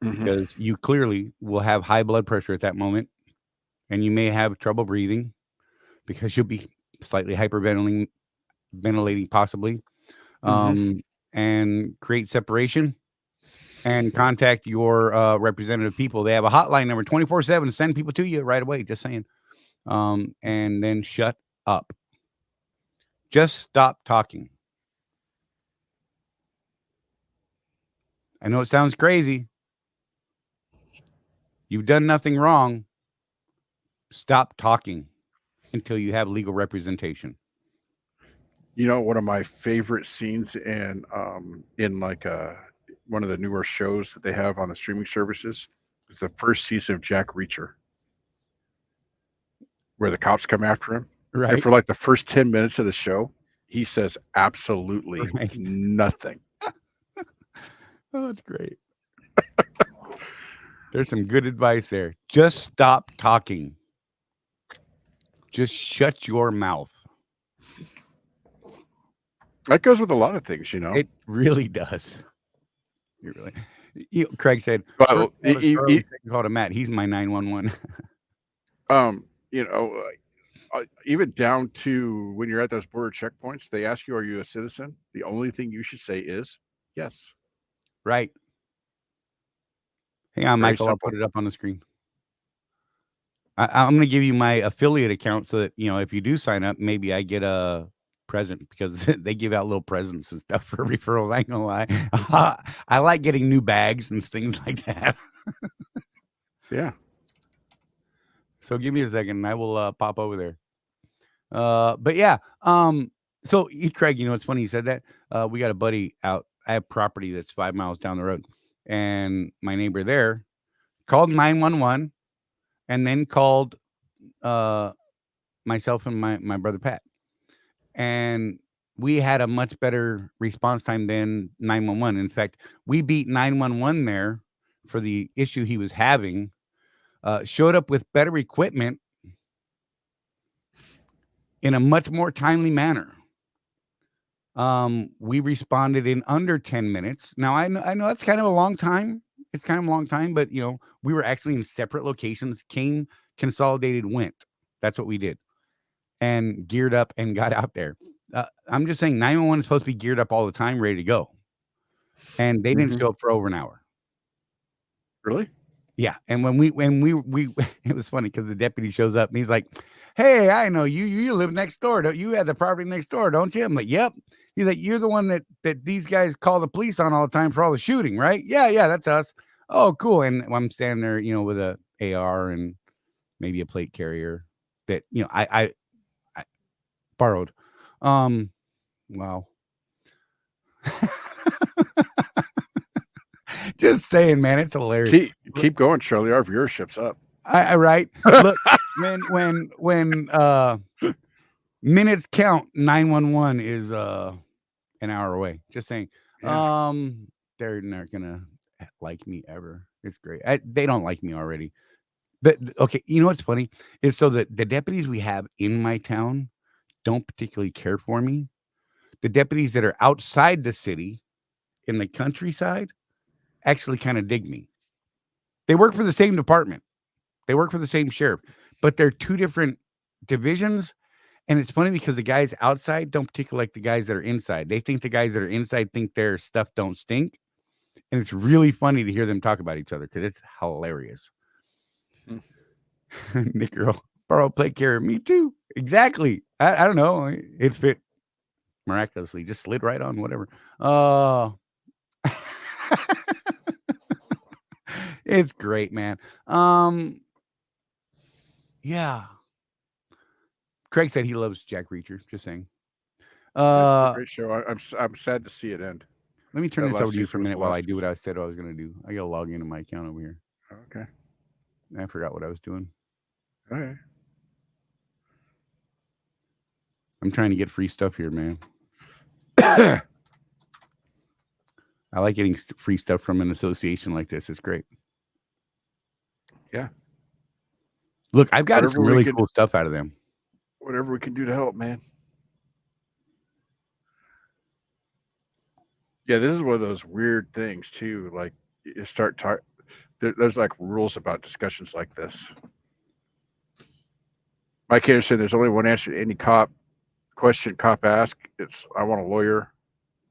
Because you clearly will have high blood pressure at that moment, and you may have trouble breathing because you'll be slightly hyperventilating, possibly, and create separation, and contact your representative people. They have a hotline number 24/7. Send people to you right away. Just saying, and then shut up. Just stop talking. I know it sounds crazy. You've done nothing wrong. Stop talking until you have legal representation. One of my favorite scenes in like one of the newer shows that they have on the streaming services is the first season of Jack Reacher, where the cops come after him. Right. And for like the first 10 minutes of the show, he says absolutely nothing. Oh, that's great. There's some good advice there. Just stop talking. Just shut your mouth. That goes with a lot of things, It really does. It really. Craig said, well, call to Matt. He's my 911. Even down to when you're at those border checkpoints, they ask you, are you a citizen? The only thing you should say is yes. Right. Hang on, Very Michael. simple. I'll put it up on the screen. I'm going to give you my affiliate account so that, if you do sign up, maybe I get a present, because they give out little presents and stuff for referrals. I ain't gonna lie. I like getting new bags and things like that. Yeah. So give me a second and I will pop over there. But yeah. So Craig, it's funny you said that. We got a buddy out. I have property that's 5 miles down the road, and my neighbor there called 911 and then called myself and my brother Pat. And we had a much better response time than 911. In fact, we beat 911 there for the issue he was having. Showed up with better equipment. in a much more timely manner. We responded in under 10 minutes. Now I know that's kind of a long time. It's kind of a long time, but we were actually in separate locations, came, consolidated, went. That's what we did. And geared up and got out there. I'm just saying 911 is supposed to be geared up all the time, ready to go. And they didn't show up for over an hour. Really? Yeah. And when we it was funny because the deputy shows up and he's like, "Hey, I know you. You live next door. Don't you have the property next door, don't you?" I'm like, "Yep." He's like, "You're the one that these guys call the police on all the time for all the shooting, right?" Yeah, that's us. Oh, cool. And I'm standing there, with a AR and maybe a plate carrier that I borrowed. Wow. Just saying, man, it's hilarious. Keep going, Charlie. Our viewership's up. I right. Look, when minutes count, 911 is an hour away. Just saying. Yeah. They're not gonna like me ever. It's great. They don't like me already. Okay, you know what's funny is so the deputies we have in my town don't particularly care for me. The deputies that are outside the city in the countryside actually kind of dig me. They work for the same department. They work for the same sheriff, but they're two different divisions. And it's funny because the guys outside don't particularly like the guys that are inside. They think the guys that are inside think their stuff don't stink. And it's really funny to hear them talk about each other because it's hilarious. Nick girl, borrow plate carrier. Me too. Exactly. I don't know. It fit miraculously. Just slid right on, whatever. It's great, man. Yeah. Craig said he loves Jack Reacher. Just saying. It's a great show. I'm sad to see it end. Let me turn That this last over to you for a season was minute the while last I do what season. I said I was going to do. I got to log into my account over here. Okay. I forgot what I was doing. All right. I'm trying to get free stuff here, man. I like getting free stuff from an association like this. It's great. Yeah. Look, I've got some really Whatever cool stuff out of them. Whatever we can do to help, man. Yeah, this is one of those weird things too. Like you start talking. There's like rules about discussions like this. Mike Anderson, there's only one answer to any question cop asks. It's I want a lawyer.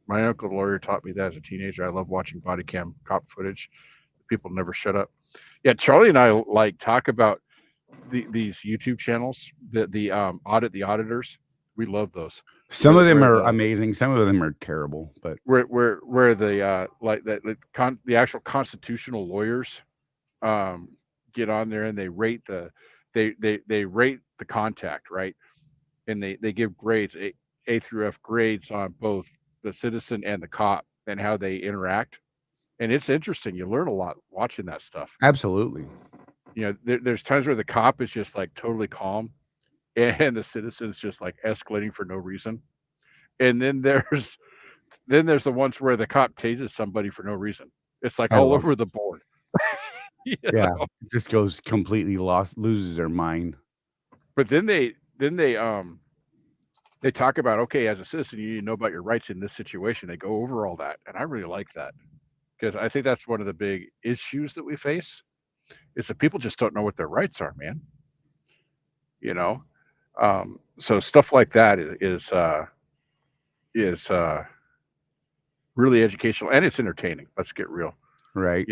My uncle, the lawyer, taught me that as a teenager. I love watching body cam cop footage. People never shut up. Yeah, Charlie and I like talk about these YouTube channels, the auditors. We love those. Some of them are amazing. Some of them are terrible. But where the like the actual constitutional lawyers get on there and they rate they rate the contact, right? And they give grades, A through F grades on both the citizen and the cop and how they interact. And it's interesting. You learn a lot watching that stuff. absolutely. There's times where the cop is just like totally calm and the citizen's just like escalating for no reason. And then there's the ones where the cop tases somebody for no reason. It's like all over the board. Yeah, it just goes completely loses their mind. But then they talk about, okay, as a citizen, you need to know about your rights in this situation. They go over all that, and I really like that because I think that's one of the big issues that we face is that people just don't know what their rights are, man. So stuff like that is really educational and it's entertaining. Let's get real, right?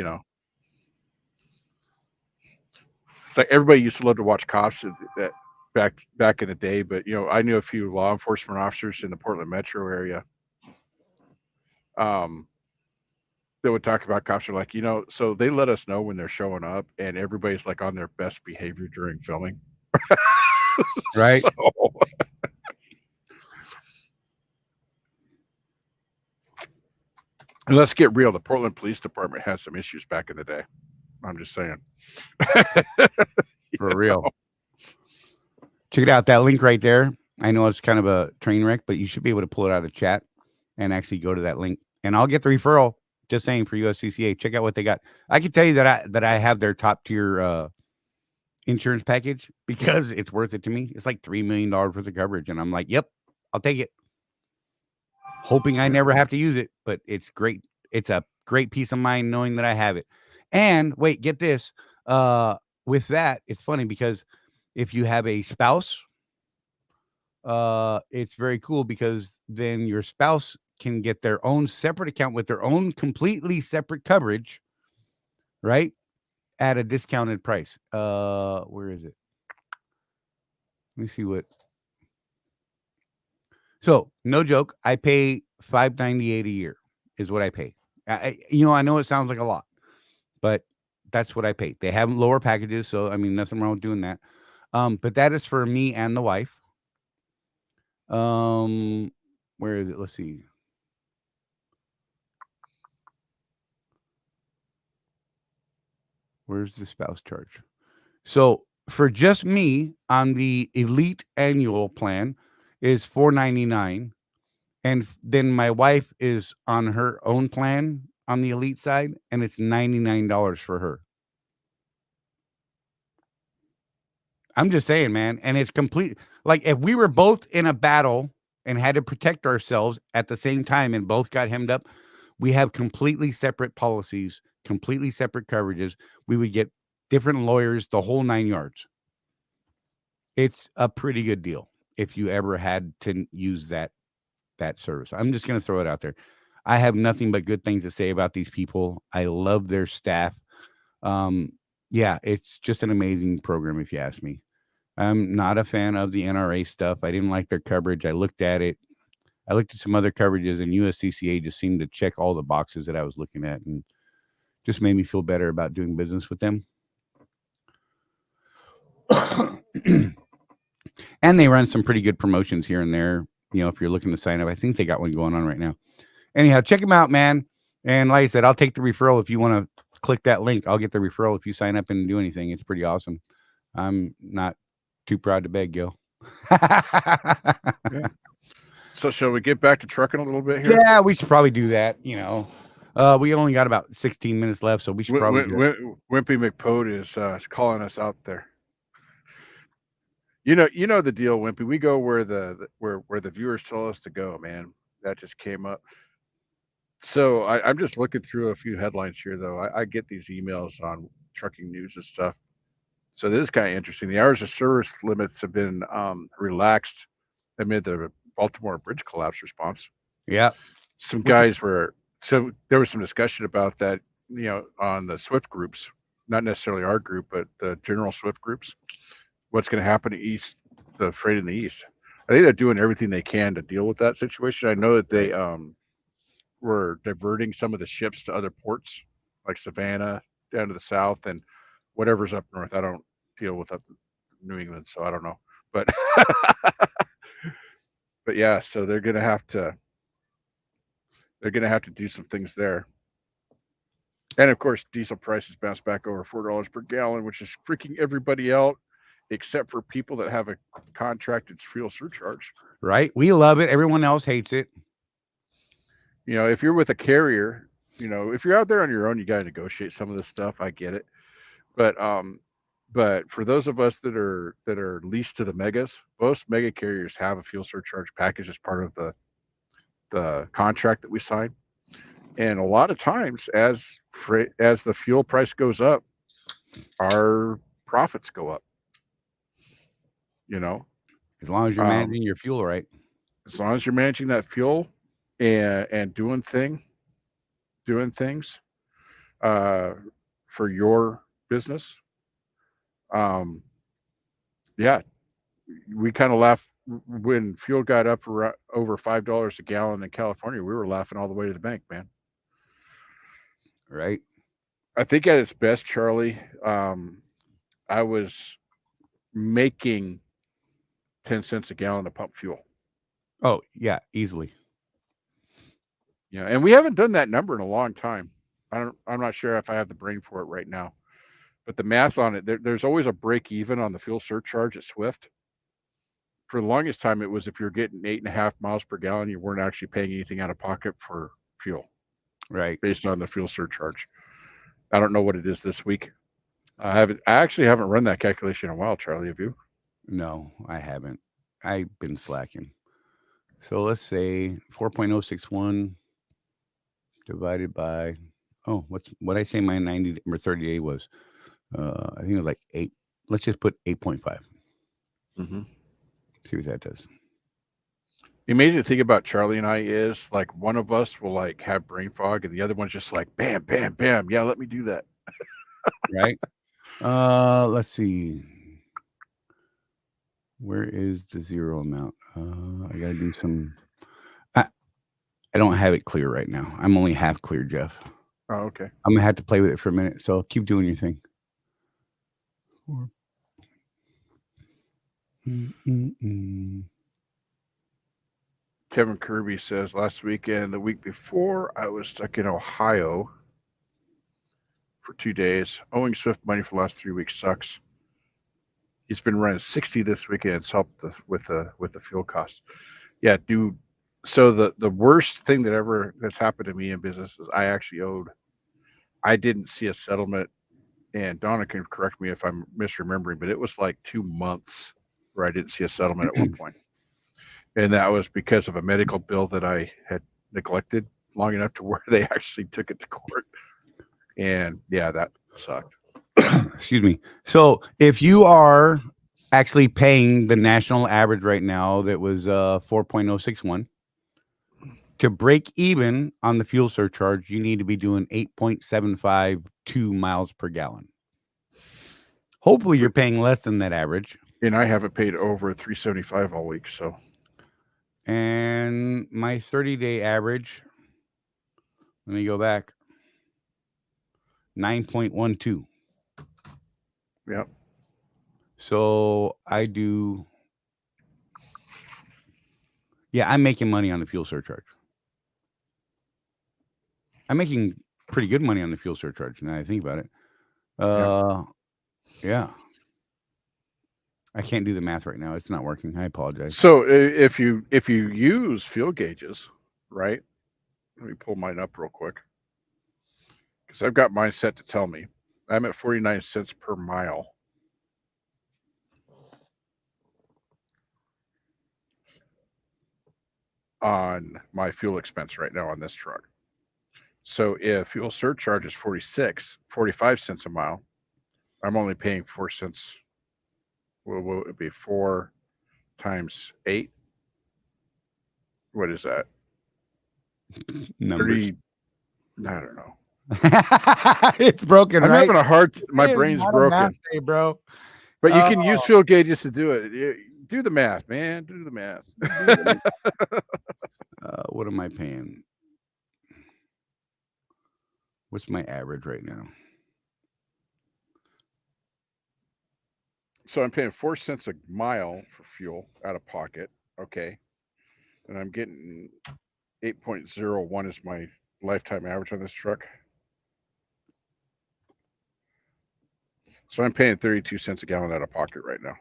Like everybody used to love to watch cops that back in the day, but I knew a few law enforcement officers in the Portland metro area that would talk about cops are like, so they let us know when they're showing up and everybody's like on their best behavior during filming. Right. And let's get real. The Portland Police Department had some issues back in the day. I'm just saying. For real. Check it out. That link right there. I know it's kind of a train wreck, but you should be able to pull it out of the chat and actually go to that link. And I'll get the referral. Just saying for USCCA. Check out what they got. I can tell you that I have their top tier insurance package because it's worth it to me. It's like $3 million worth of coverage. And I'm like, yep, I'll take it. Hoping I never have to use it, but it's great. It's a great peace of mind knowing that I have it. And wait, get this. With that, it's funny because if you have a spouse, it's very cool because then your spouse can get their own separate account with their own completely separate coverage, right? At a discounted price. Where is it? Let me see what. So, no joke, I pay $598 a year is what I pay. I know it sounds like a lot, but that's what I pay. They have lower packages, so I mean, nothing wrong with doing that. But that is for me and the wife. Where is it? Let's see. Where's the spouse charge? So for just me on the elite annual plan is $499, and then my wife is on her own plan on the elite side, and it's $99 for her. I'm just saying, man, and it's complete. Like if we were both in a battle and had to protect ourselves at the same time and both got hemmed up, we have completely separate policies, completely separate coverages. We would get different lawyers, the whole 9 yards. It's a pretty good deal if you ever had to use that service. I'm just going to throw it out there. I have nothing but good things to say about these people. I love their staff. Yeah, it's just an amazing program if you ask me. I'm not a fan of the NRA stuff. I didn't like their coverage. I looked at it. I looked at some other coverages, and USCCA just seemed to check all the boxes that I was looking at and just made me feel better about doing business with them. And they run some pretty good promotions here and there. If you're looking to sign up, I think they got one going on right now. Anyhow, check them out, man. And like I said, I'll take the referral if you want to click that link. I'll get the referral if you sign up and do anything. It's pretty awesome. I'm not too proud to beg, Gil. Yeah. So shall we get back to trucking a little bit here? Yeah, we should probably do that. We only got about 16 minutes left, so we should probably Wimpy McPode is calling us out there. You know the deal, Wimpy. We go where the viewers tell us to go, man. That just came up. So I'm just looking through a few headlines here, though. I get these emails on trucking news and stuff. So this is kind of interesting. The hours of service limits have been relaxed amid the Baltimore bridge collapse response. Yeah. Some guys so there was some discussion about that, on the Swift groups, not necessarily our group, but the general Swift groups. What's going to happen to the freight in the East? I think they're doing everything they can to deal with that situation. I know that they were diverting some of the ships to other ports, like Savannah down to the south and whatever's up north. I don't deal with up New England, so I don't know. But but yeah, so they're gonna have to do some things there. And of course, diesel prices bounced back over $4 per gallon, which is freaking everybody out, except for people that have a contracted fuel surcharge. Right. We love it. Everyone else hates it. If you're with a carrier, if you're out there on your own, you got to negotiate some of this stuff. I get it. But for those of us that are leased to the megas, most mega carriers have a fuel surcharge package as part of the contract that we sign. And a lot of times, as the fuel price goes up, our profits go up. As long as you're managing your fuel right. As long as you're managing that fuel and doing things for your business. Yeah, we kind of laugh when fuel got up over $5 a gallon in California. We were laughing all the way to the bank, man. Right. I think at its best, Charlie, I was making 10 cents a gallon to pump fuel. Oh yeah, easily. And we haven't done that number in a long time. I'm not sure if I have the brain for it right now, but the math on it, there's always a break even on the fuel surcharge at Swift. For the longest time, it was if you're getting 8.5 miles per gallon, you weren't actually paying anything out of pocket for fuel. Right. Based on the fuel surcharge. I don't know what it is this week. I actually haven't run that calculation in a while, Charlie. Have you? No, I haven't. I've been slacking. So let's say 4.061 divided by what I say my 90 or 30 day was. I think it was like 8. Let's just put 8.5. Mm-hmm. See what that does. The amazing thing about Charlie and I is like one of us will like have brain fog, and the other one's just like bam, bam, bam. Yeah, let me do that. Right? Let's see. Where is the zero amount? I gotta do some. I, I don't have it clear right now. I'm only half clear, Jeff. Oh, okay. I'm gonna have to play with it for a minute. So keep doing your thing. Kevin Kirby says last weekend, the week before, I was stuck in Ohio for 2 days. Owing Swift money for the last 3 weeks sucks. He's been running 60 this weekend. It's helped with the fuel costs. Yeah, dude. So the worst thing that's happened to me in business is I actually owed. I didn't see a settlement, and Donna can correct me if I'm misremembering, but it was like 2 months where I didn't see a settlement at one point. And that was because of a medical bill that I had neglected long enough to where they actually took it to court. And yeah, that sucked. Excuse me. So if you are actually paying the national average right now, that was 4.061, to break even on the fuel surcharge, you need to be doing 8.752 miles per gallon. Hopefully you're paying less than that average. And I haven't paid over 375 all week, so. And my 30-day average, let me go back, 9.12. Yep. So I do. Yeah, I'm making money on the fuel surcharge. I'm making pretty good money on the fuel surcharge now that I think about it. Yeah. I can't do the math right now. It's not working. I apologize. So if you use fuel gauges, right? Let me pull mine up real quick because I've got mine set to tell me I'm at 49 cents per mile. On my fuel expense right now on this truck. So if fuel surcharge is 45 cents a mile, I'm only paying 4 cents. Well, will it be 4 times 8? What is that? Numbers. 30. I don't know. It's broken, I'm right? having a hard. My It is brain's not a broken. math day, bro. But you can use fuel gauges to do it. Do the math, man. Do the math. What am I paying? What's my average right now? So I'm paying 4 cents a mile for fuel out of pocket. Okay. And I'm getting 8.01 is my lifetime average on this truck. So I'm paying 32 cents a gallon out of pocket right now.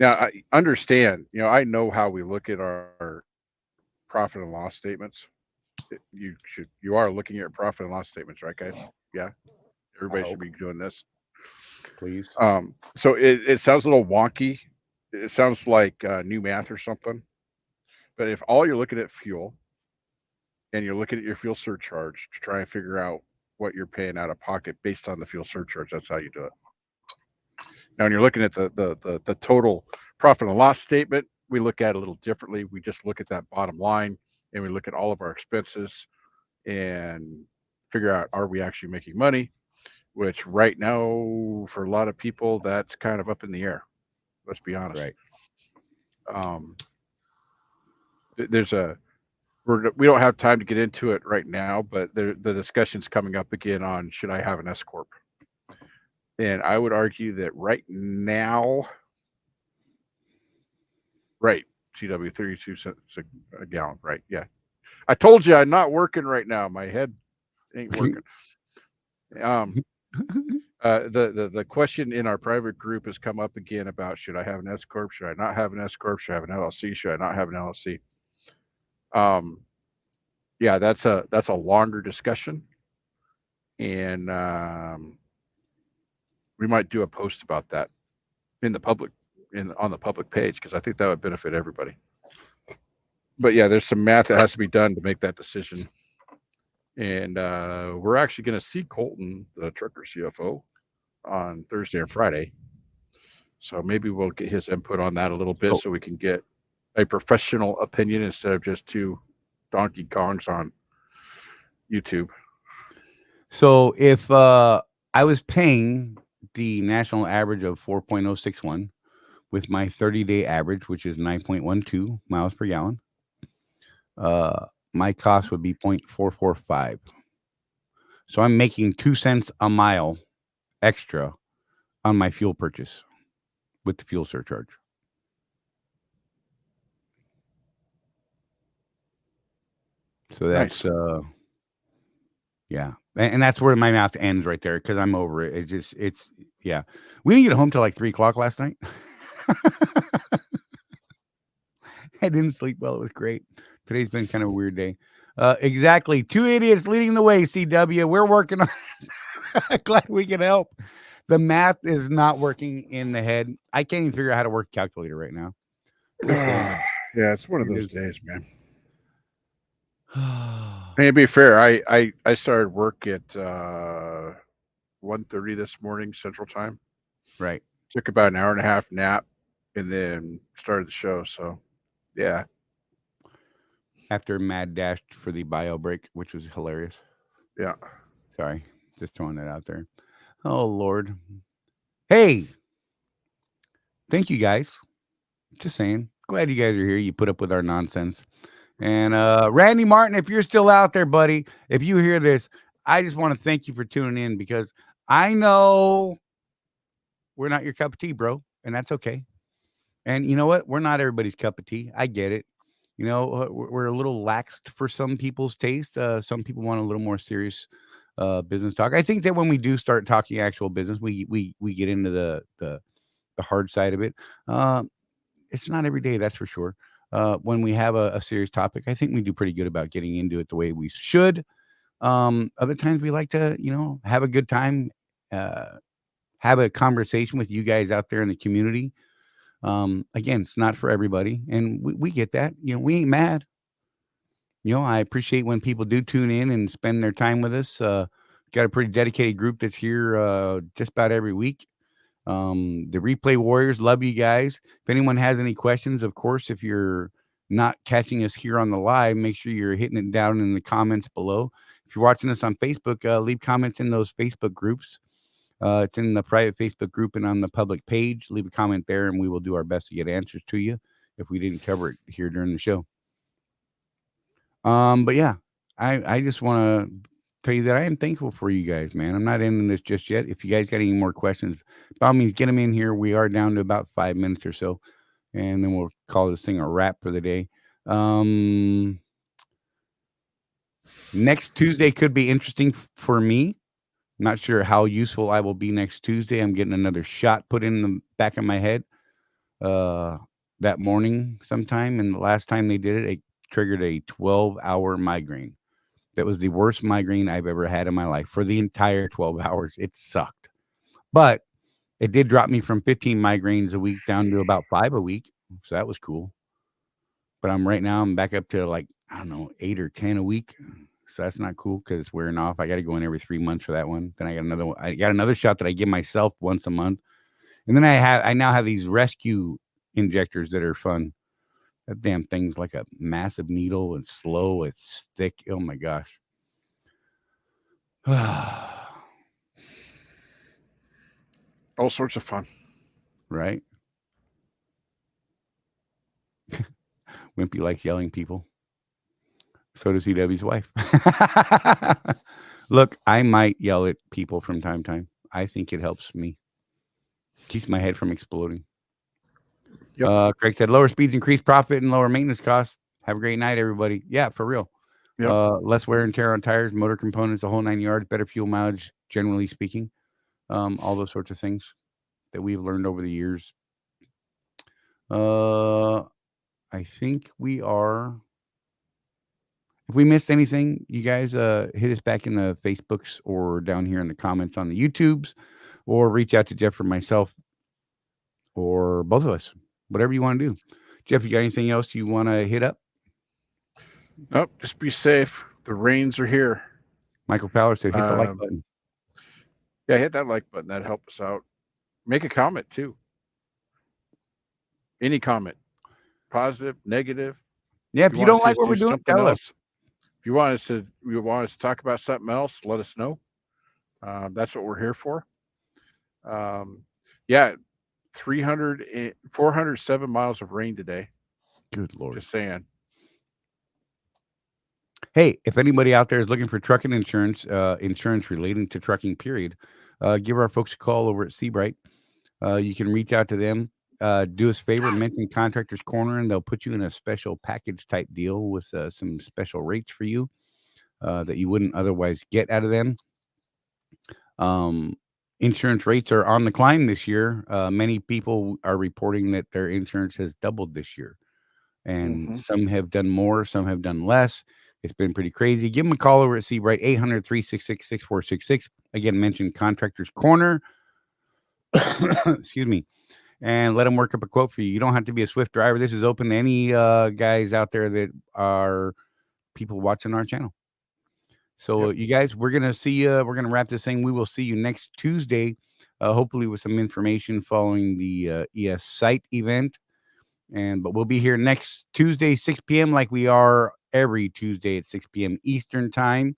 Now I understand, I know how we look at our profit and loss statements. You are looking at profit and loss statements, right, guys? Yeah. Everybody should be doing this. Please. So it sounds a little wonky. It sounds like new math or something. But if all you're looking at fuel and you're looking at your fuel surcharge to try and figure out what you're paying out of pocket based on the fuel surcharge, that's how you do it. Now, when you're looking at the total profit and loss statement, we look at it a little differently. We just look at that bottom line and we look at all of our expenses and figure out, are we actually making money? Which right now, for a lot of people, that's kind of up in the air. Let's be honest. Right. We don't have time to get into it right now, but the discussion's coming up again on should I have an S corp? And I would argue that right now, right, GW 32 cents a gallon, right? Yeah, I told you I'm not working right now. My head ain't working. The question in our private group has come up again about should I have an S corp? Should I not have an S corp? Should I have an LLC? Should I not have an LLC? Yeah, that's a longer discussion, and we might do a post about that in the public, on the public page, because I think that would benefit everybody. But yeah, there's some math that has to be done to make that decision. And we're actually going to see Colton, the trucker CFO, on Thursday or Friday. So maybe we'll get his input on that a little bit, so we can get a professional opinion instead of just two Donkey Kongs on YouTube. So if I was paying the national average of 4.061 with my 30-day average, which is 9.12 miles per gallon, my cost would be 0.445. So I'm making 2 cents a mile extra on my fuel purchase with the fuel surcharge. So that's yeah. And that's where my math ends right there, because I'm over it. It's yeah. We didn't get home till like 3:00 last night. I didn't sleep well. It was great. Today's been kind of a weird day. Exactly. 2 idiots leading the way, CW. We're working on glad we can help. The math is not working in the head. I can't even figure out how to work a calculator right now. Yeah, it's one of those days, man. And to be fair, I started work at 1:30 this morning Central Time. Right. Took about an hour and a half nap, and then started the show. So, yeah. After mad dashed for the bio break, which was hilarious. Yeah. Sorry, just throwing that out there. Oh Lord. Hey, thank you guys. Just saying. Glad you guys are here. You put up with our nonsense. And Randy Martin, if you're still out there, buddy, if you hear this, I just want to thank you for tuning in, because I know we're not your cup of tea, bro, and that's okay. And you know what? We're not everybody's cup of tea. I get it. You know, we're a little laxed for some people's taste. Some people want a little more serious business talk. I think that when we do start talking actual business, we get into the hard side of it. It's not every day, that's for sure. When we have a serious topic, I think we do pretty good about getting into it the way we should. Other times we like to, have a good time, have a conversation with you guys out there in the community. Again, it's not for everybody, and we get that. We ain't mad. I appreciate when people do tune in and spend their time with us. Got a pretty dedicated group that's here just about every week. The replay warriors, love you guys. If anyone has any questions, of course, if you're not catching us here on the live, make sure you're hitting it down in the comments below. If you're watching us on Facebook, leave comments in those Facebook groups. It's in the private Facebook group and on the public page. Leave a comment there, and we will do our best to get answers to you if we didn't cover it here during the show. But yeah, I just want to tell you that I am thankful for you guys, man. I'm not ending this just yet. If you guys got any more questions, by all means, get them in here. We are down to about 5 minutes or so, and then we'll call this thing a wrap for the day. Next Tuesday could be interesting for me. Not sure how useful I will be next Tuesday. I'm getting another shot put in the back of my head that morning sometime, and the last time they did it, it triggered a 12-hour migraine. That was the worst migraine I've ever had in my life for the entire 12 hours. It sucked. But it did drop me from 15 migraines a week down to about 5 a week. So that was cool. But I'm back up to like, I don't know, 8 or 10 a week. So that's not cool because it's wearing off. I got to go in every 3 months for that one. Then I got another one. I got another shot that I give myself once a month. And then I now have these rescue injectors that are fun. That damn thing's like a massive needle. It's slow. It's thick. Oh my gosh. All sorts of fun. Right? Wimpy likes yelling people. So does CW's wife. Look, I might yell at people from time to time. I think it helps me. Keeps my head from exploding. Yep. Craig said, lower speeds increase profit and lower maintenance costs. Have a great night, everybody. Yeah, for real. Yep. Less wear and tear on tires, motor components, the whole 9 yards, better fuel mileage, generally speaking. All those sorts of things that we've learned over the years. I think we are. If we missed anything, you guys hit us back in the Facebooks or down here in the comments on the YouTubes. or reach out to Jeff or myself or both of us, whatever you want to do. Jeff, you got anything else you want to hit up? Nope, just be safe. The rains are here. Michael Powler said, hit the like Um, button. Yeah, hit that like button. That'd help us out. Make a comment too. Any comment, positive, negative. Yeah, if you don't like what we're do doing, something tell us. else, if you want us to talk about something else, let us know. That's what we're here for. Yeah, 407 miles of rain today. Good Lord. Just saying. Hey, if anybody out there is looking for trucking insurance, insurance relating to trucking, period, give our folks a call over at Seabright. You can reach out to them. Do us a favor, mention Contractors Corner, and they'll put you in a special package type deal with some special rates for you that you wouldn't otherwise get out of them. Insurance rates are on the climb this year. Many people are reporting that their insurance has doubled this year, and some have done more, some have done less. It's been pretty crazy. Give them a call over at Seabright, 800-366-6466. Again, mention Contractors Corner. Excuse me. And let them work up a quote for you. You don't have to be a Swift driver. This is open to any guys out there that are people watching our channel. So you guys, we're going to see you. We're going to wrap this thing. We will see you next Tuesday, hopefully with some information following the ES site event. But we'll be here next Tuesday, 6 p.m. like we are every Tuesday at 6 p.m. Eastern time.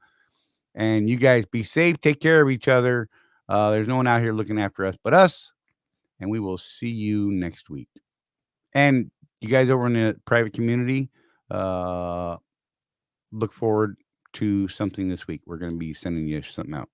And you guys be safe. Take care of each other. There's no one out here looking after us but us. And we will see you next week. And you guys over in the private community, look forward to something this week. We're going to be sending you something out.